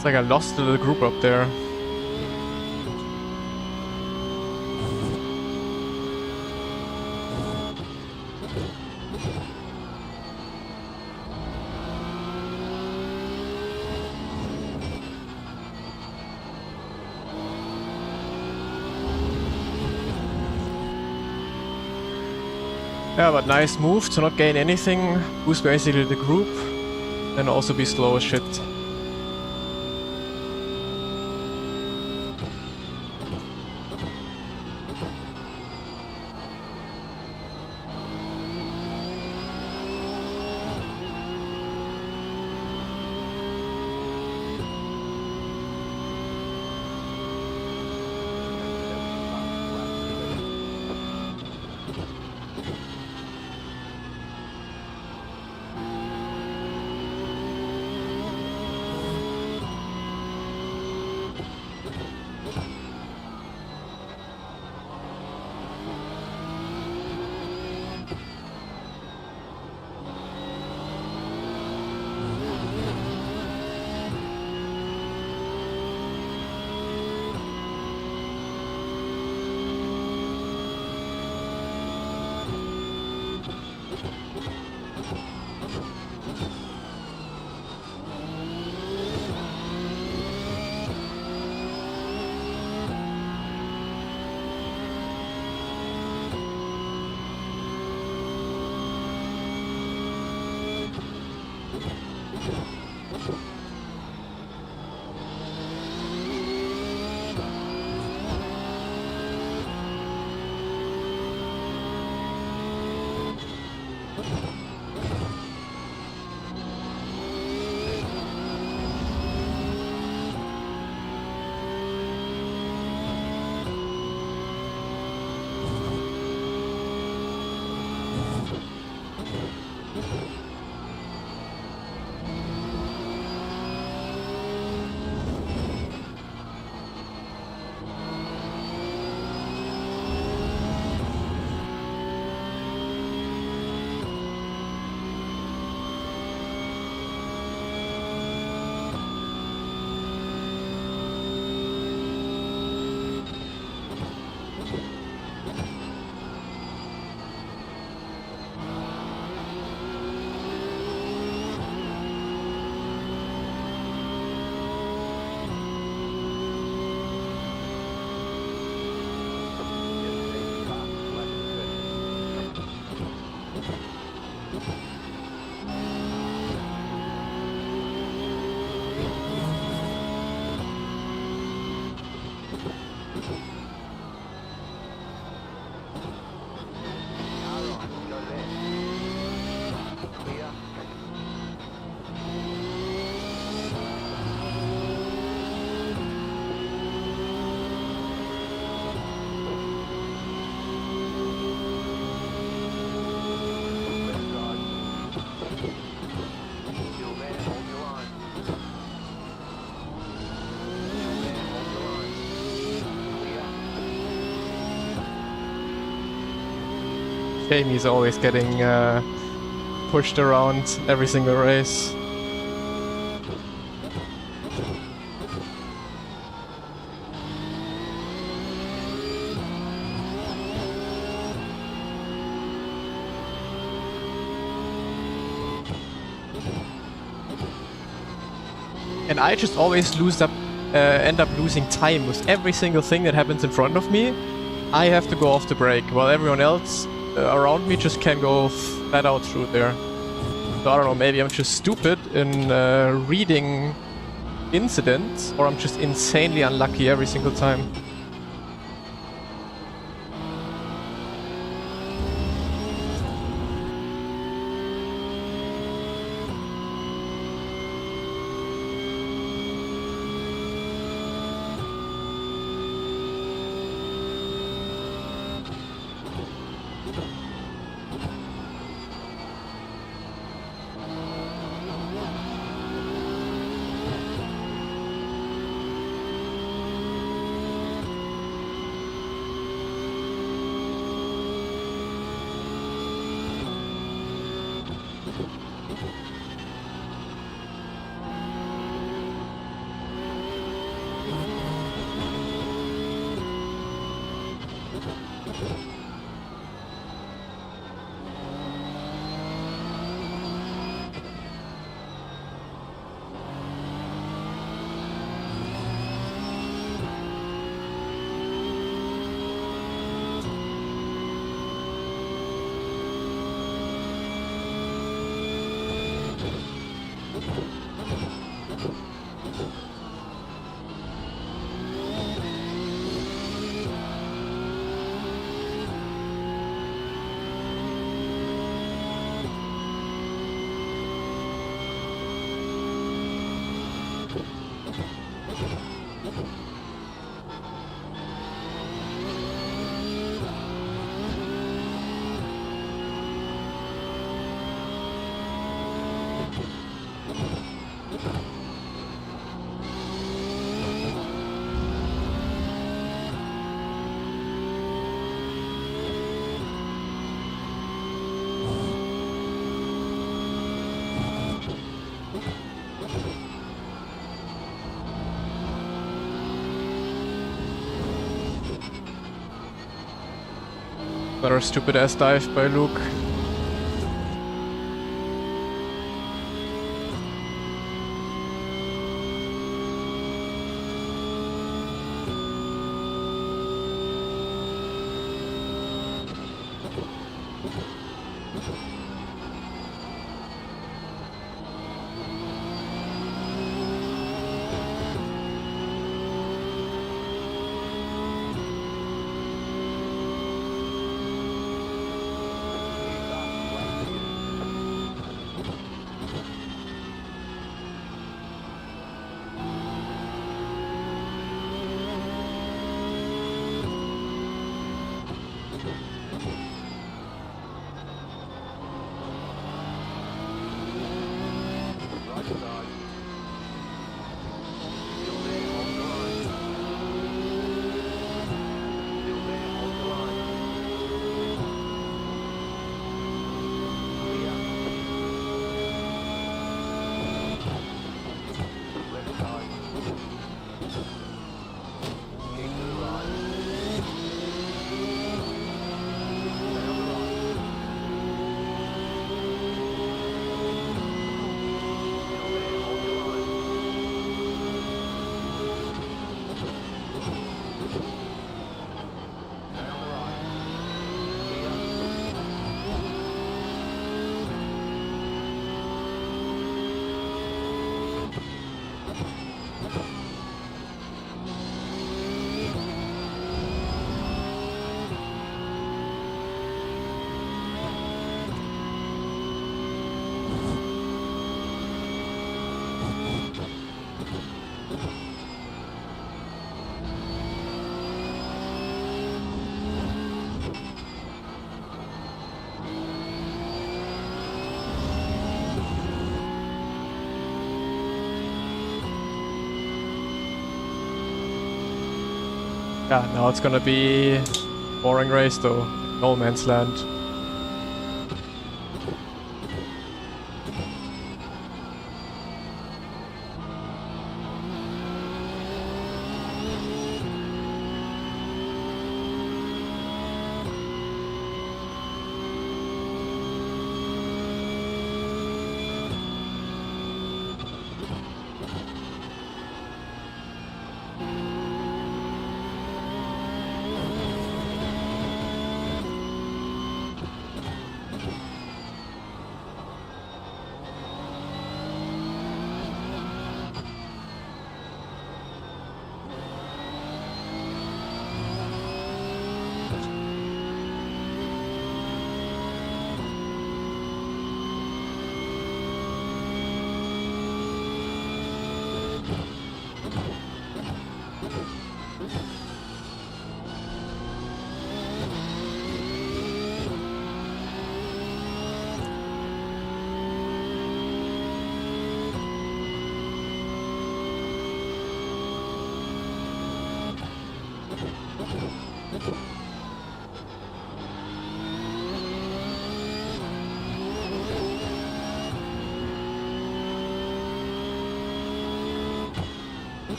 It's like I lost a little group up there. Yeah, but nice move to not gain anything. Boost basically the group. and also be slow as shit. Jamie's always getting pushed around every single race. And I just always end up losing time with every single thing that happens in front of me. I have to go off the brake, while everyone else around me just can go flat out through there. So I don't know, maybe I'm just stupid in reading incidents, or I'm just insanely unlucky every single time. Another stupid ass dive by Luke. Yeah, now it's gonna be boring race though. No man's land.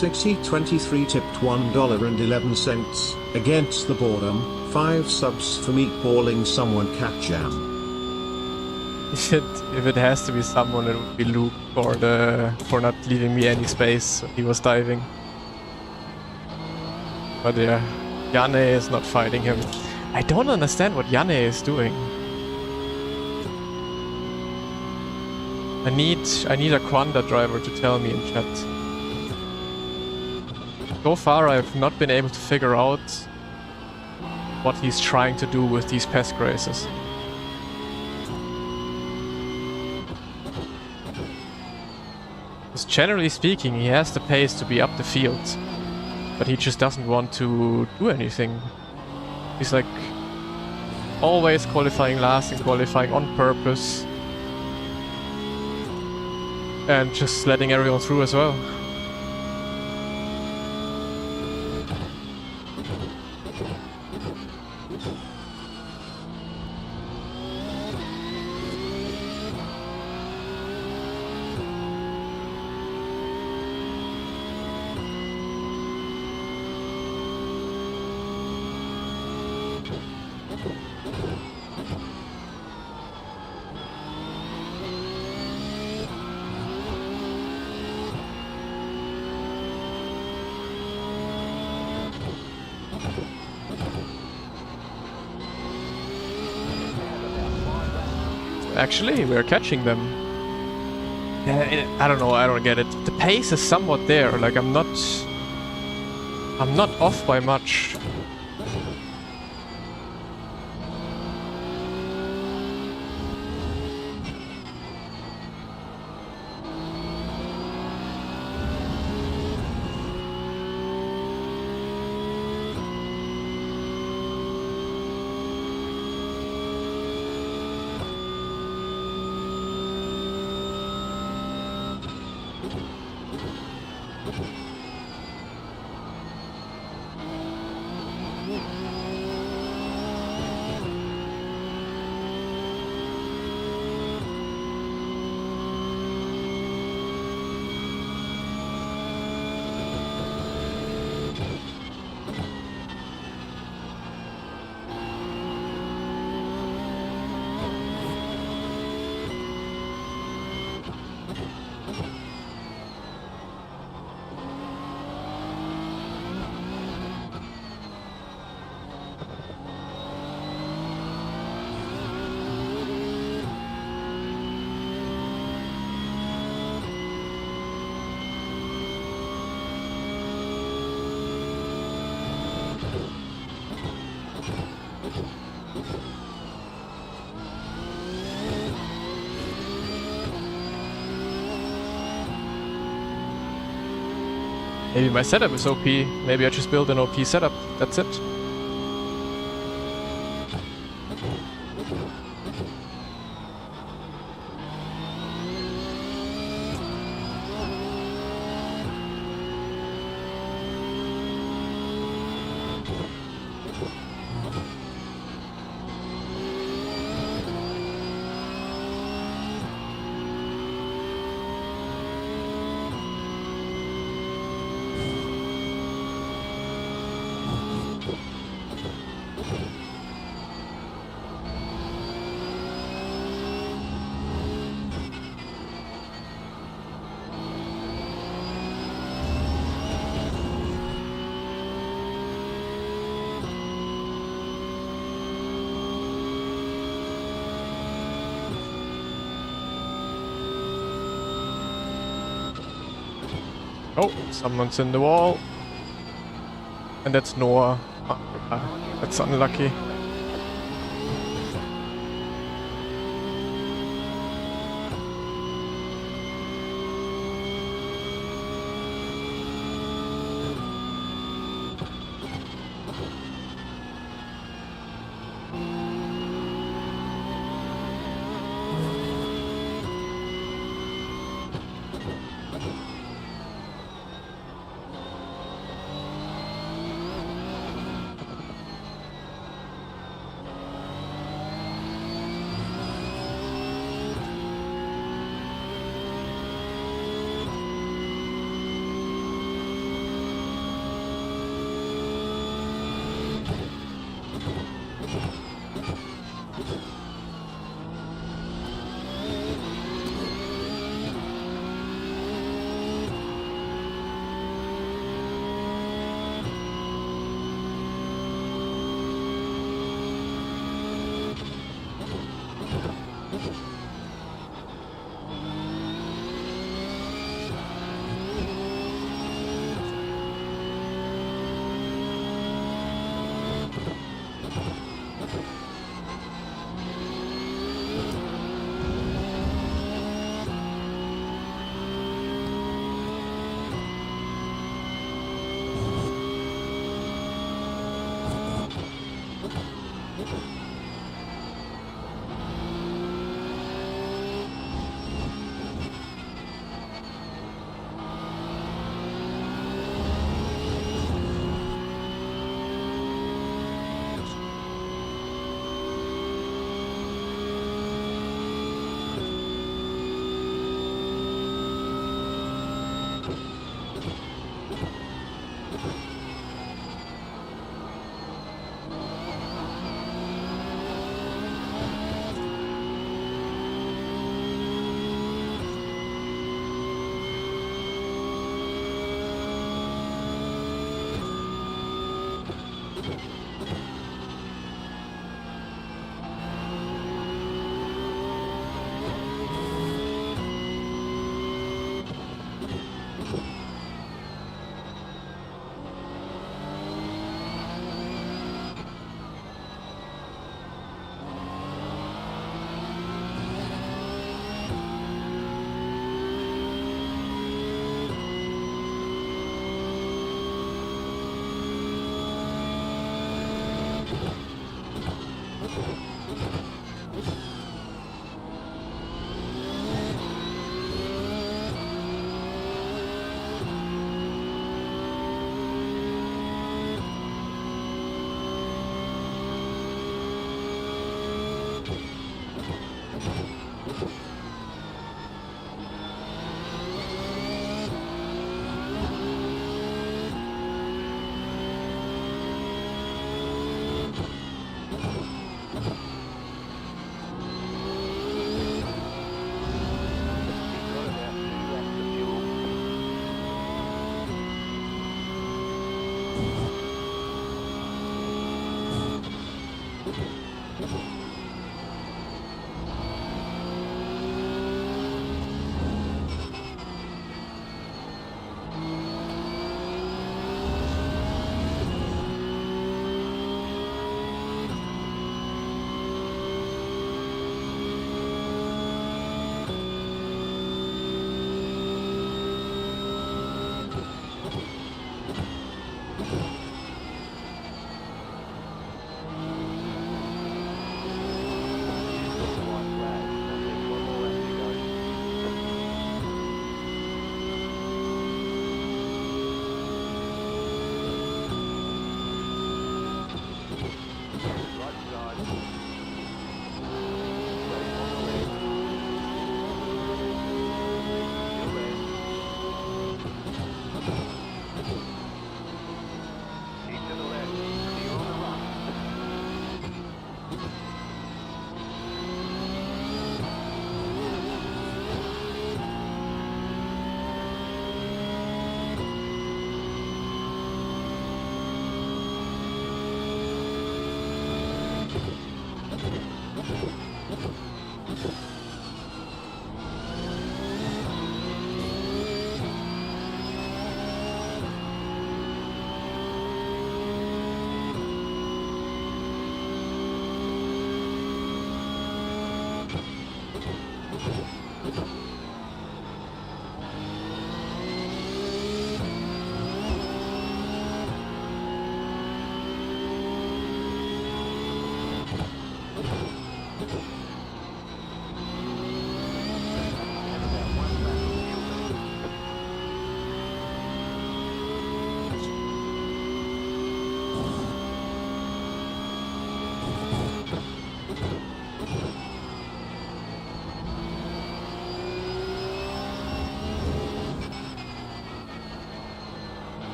Sixty23 tipped $1.11 against the boredom. 5 subs for meatballing someone cat jam. If it has to be someone, it would be Luke for not leaving me any space. He was diving. But yeah. Yane is not fighting him. I don't understand what Yane is doing. I need a Quanda driver to tell me in chat. So far I've not been able to figure out what he's trying to do with these PESC races. Because generally speaking, he has the pace to be up the field, but he just doesn't want to do anything. He's like always qualifying last and qualifying on purpose, and just letting everyone through as well. Actually, we're catching them. Yeah, I don't know, I don't get it. The pace is somewhat there, like I'm not off by much. Maybe my setup is OP. Maybe I just build an OP setup. That's it. Oh, someone's in the wall. And that's Noah. That's unlucky.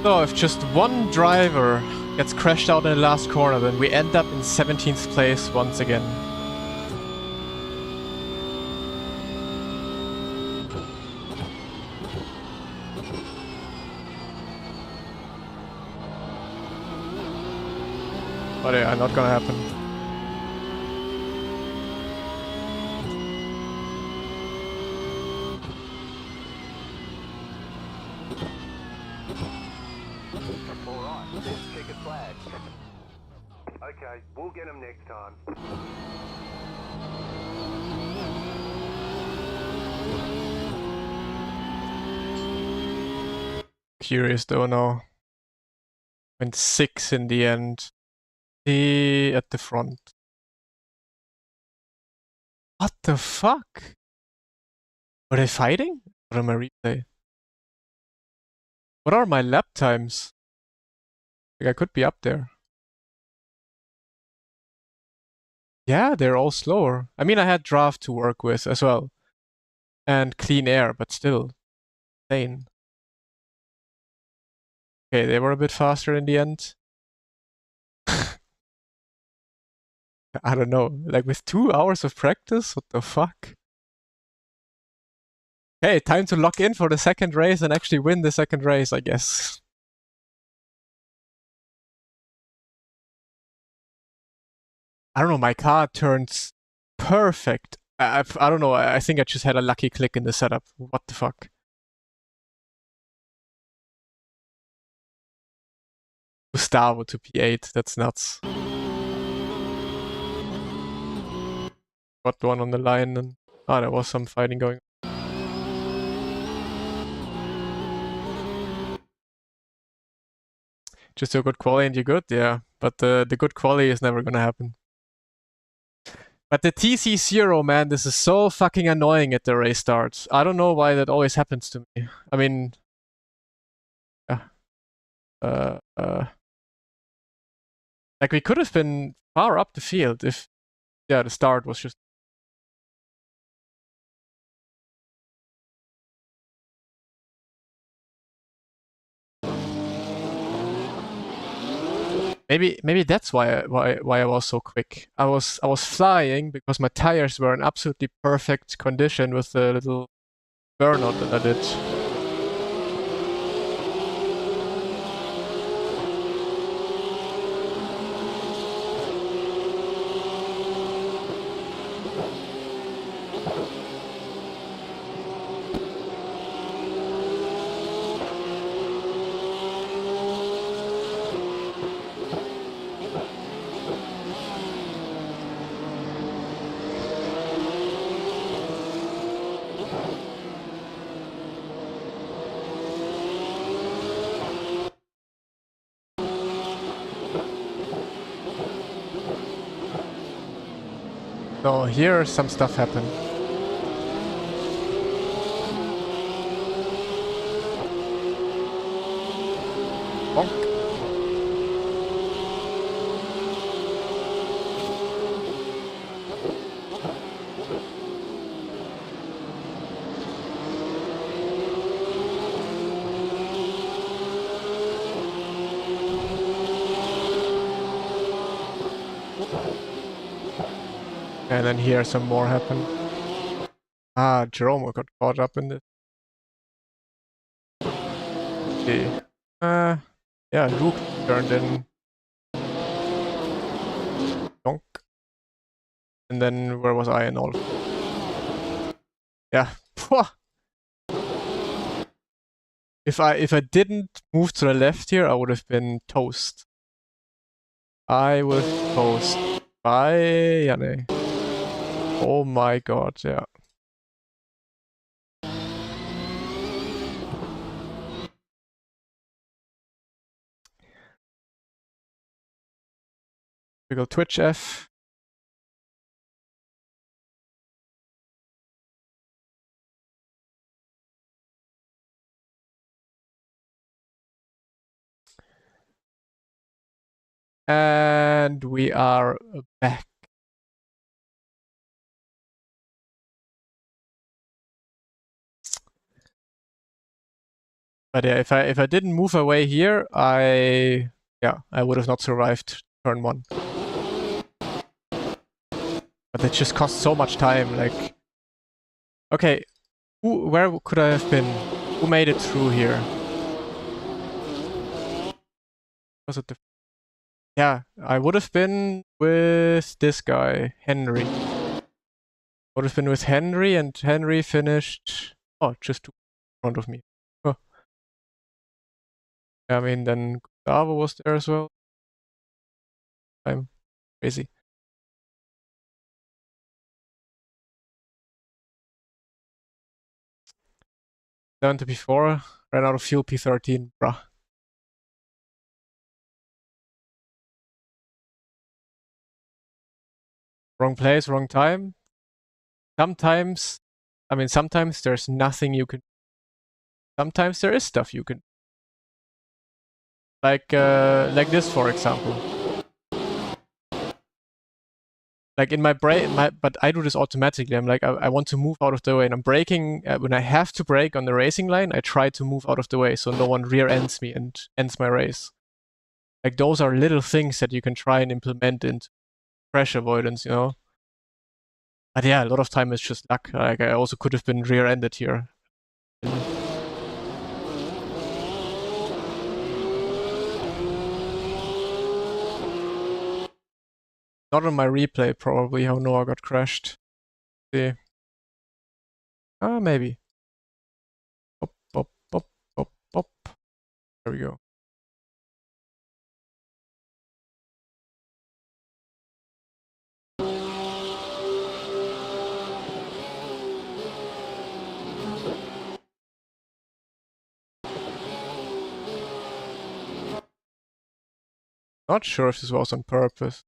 So if just one driver gets crashed out in the last corner, then we end up in 17th place once again. But yeah, not gonna happen. Okay, we'll get him next time. Curious though now. Went 6 in the end. At the front. What the fuck? Are they fighting? What am I replay? What are my lap times? Like I could be up there. Yeah, they're all slower. I mean, I had draft to work with as well. And clean air, but still. Insane. Okay, they were a bit faster in the end. I don't know. Like with 2 hours of practice? What the fuck? Hey, time to lock in for the second race and actually win the second race, I guess. I don't know, my car turns perfect. I don't know, I think I just had a lucky click in the setup. What the fuck? Gustavo to P8, that's nuts. Got one on the line and... Ah, there was some fighting going. Just a good quali and you're good, yeah. But the good quali is never gonna happen. But the TC0, man, this is so fucking annoying at the race starts. I don't know why that always happens to me. I mean... Yeah. Like, we could have been far up the field if... Yeah, the start was just... Maybe that's why I was so quick. I was flying because my tires were in absolutely perfect condition with the little burnout that I did. No, here some stuff happened. Bonk. And then here some more happened. Ah, Jerome got caught up in this. Okay. Yeah, Luke turned in. Donk. And then where was I and all? Yeah. If I didn't move to the left here, I would have been toast. I was toast. Bye, Janne. Oh my god, yeah. We go Twitch F. And we are back. But yeah, if I didn't move away here, I would have not survived turn 1. But it just cost so much time, like... Okay, where could I have been? Who made it through here? Was it the... Yeah, I would have been with this guy, Henry. Would have been with Henry, and Henry finished... Oh, just in front of me. Huh. I mean, then Gustavo was there as well. I'm crazy. Down to P4, ran out of fuel P13, bruh. Wrong place, wrong time. Sometimes, I mean, sometimes there's nothing you can... Sometimes there is stuff you can... Like this, for example. Like in my brain, but I do this automatically. I'm like, I want to move out of the way, and I'm braking. When I have to brake on the racing line, I try to move out of the way so no one rear ends me and ends my race. Like those are little things that you can try and implement into crash avoidance, you know. But yeah, a lot of time it's just luck. Like I also could have been rear-ended here. Not on my replay, probably, how Noah got crashed. See. Maybe. Pop, pop, pop, pop, pop. There we go. Not sure if this was on purpose.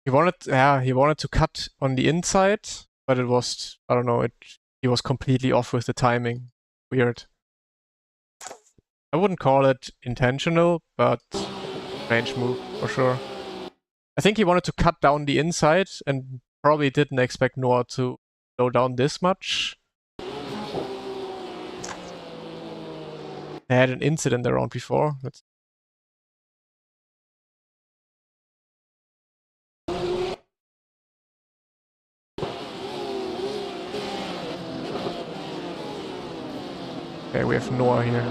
He wanted to cut on the inside, but it was, I don't know, he was completely off with the timing. Weird. I wouldn't call it intentional, but strange move for sure. I think he wanted to cut down the inside and probably didn't expect Noah to slow down this much. They had an incident around before. Okay, we have Noah here.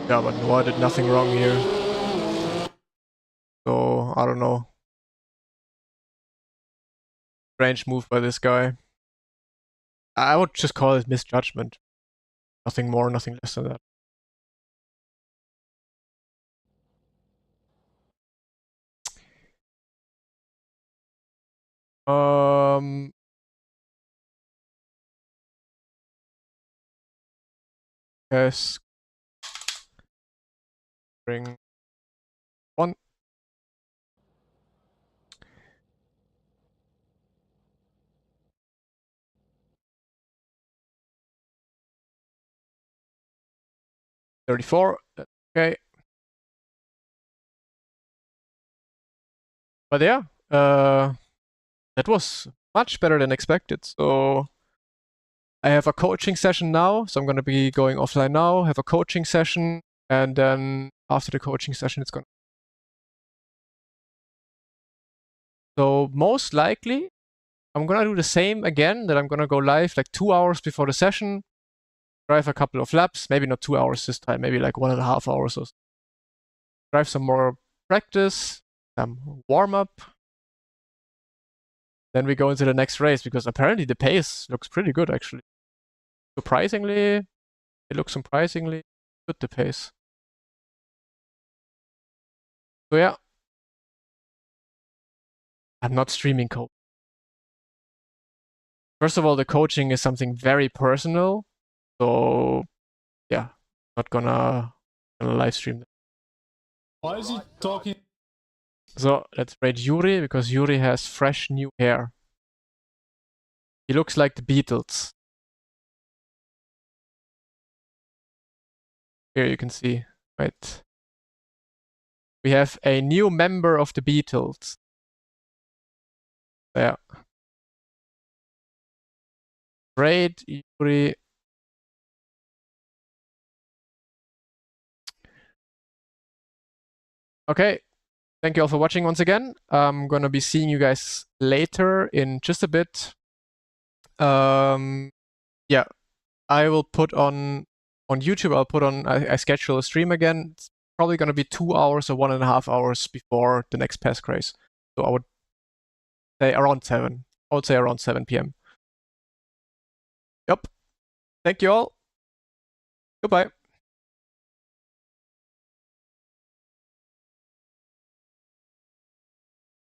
Yeah, but Noah did nothing wrong here. So, I don't know. Strange move by this guy. I would just call it misjudgment. Nothing more, nothing less than that. Yes. Bring one. $34. Okay. But yeah, that was much better than expected. So I have a coaching session now. So I'm going to be going offline now, have a coaching session. And then after the coaching session, it's going to. So most likely, I'm going to do the same again, that I'm going to go live like 2 hours before the session, drive a couple of laps, maybe not 2 hours this time, maybe like 1.5 hours or so. Drive some more practice, some warm up. Then we go into the next race because apparently the pace looks pretty good actually. Surprisingly, it looks surprisingly good, the pace. So yeah, I'm not streaming code. First of all, the coaching is something very personal. So yeah, not gonna live stream that. Why is he talking? So let's rate Yuri because Yuri has fresh new hair. He looks like the Beatles. Here you can see, right? We have a new member of the Beatles. Yeah. Great, Yuri. Okay. Thank you all for watching once again. I'm gonna be seeing you guys later in just a bit. Yeah, I will put on YouTube. I'll put on. I schedule a stream again. It's probably gonna be 2 hours or 1.5 hours before the next PESC race. So I would say around 7. I would say around 7 p.m. Yep. Thank you all. Goodbye.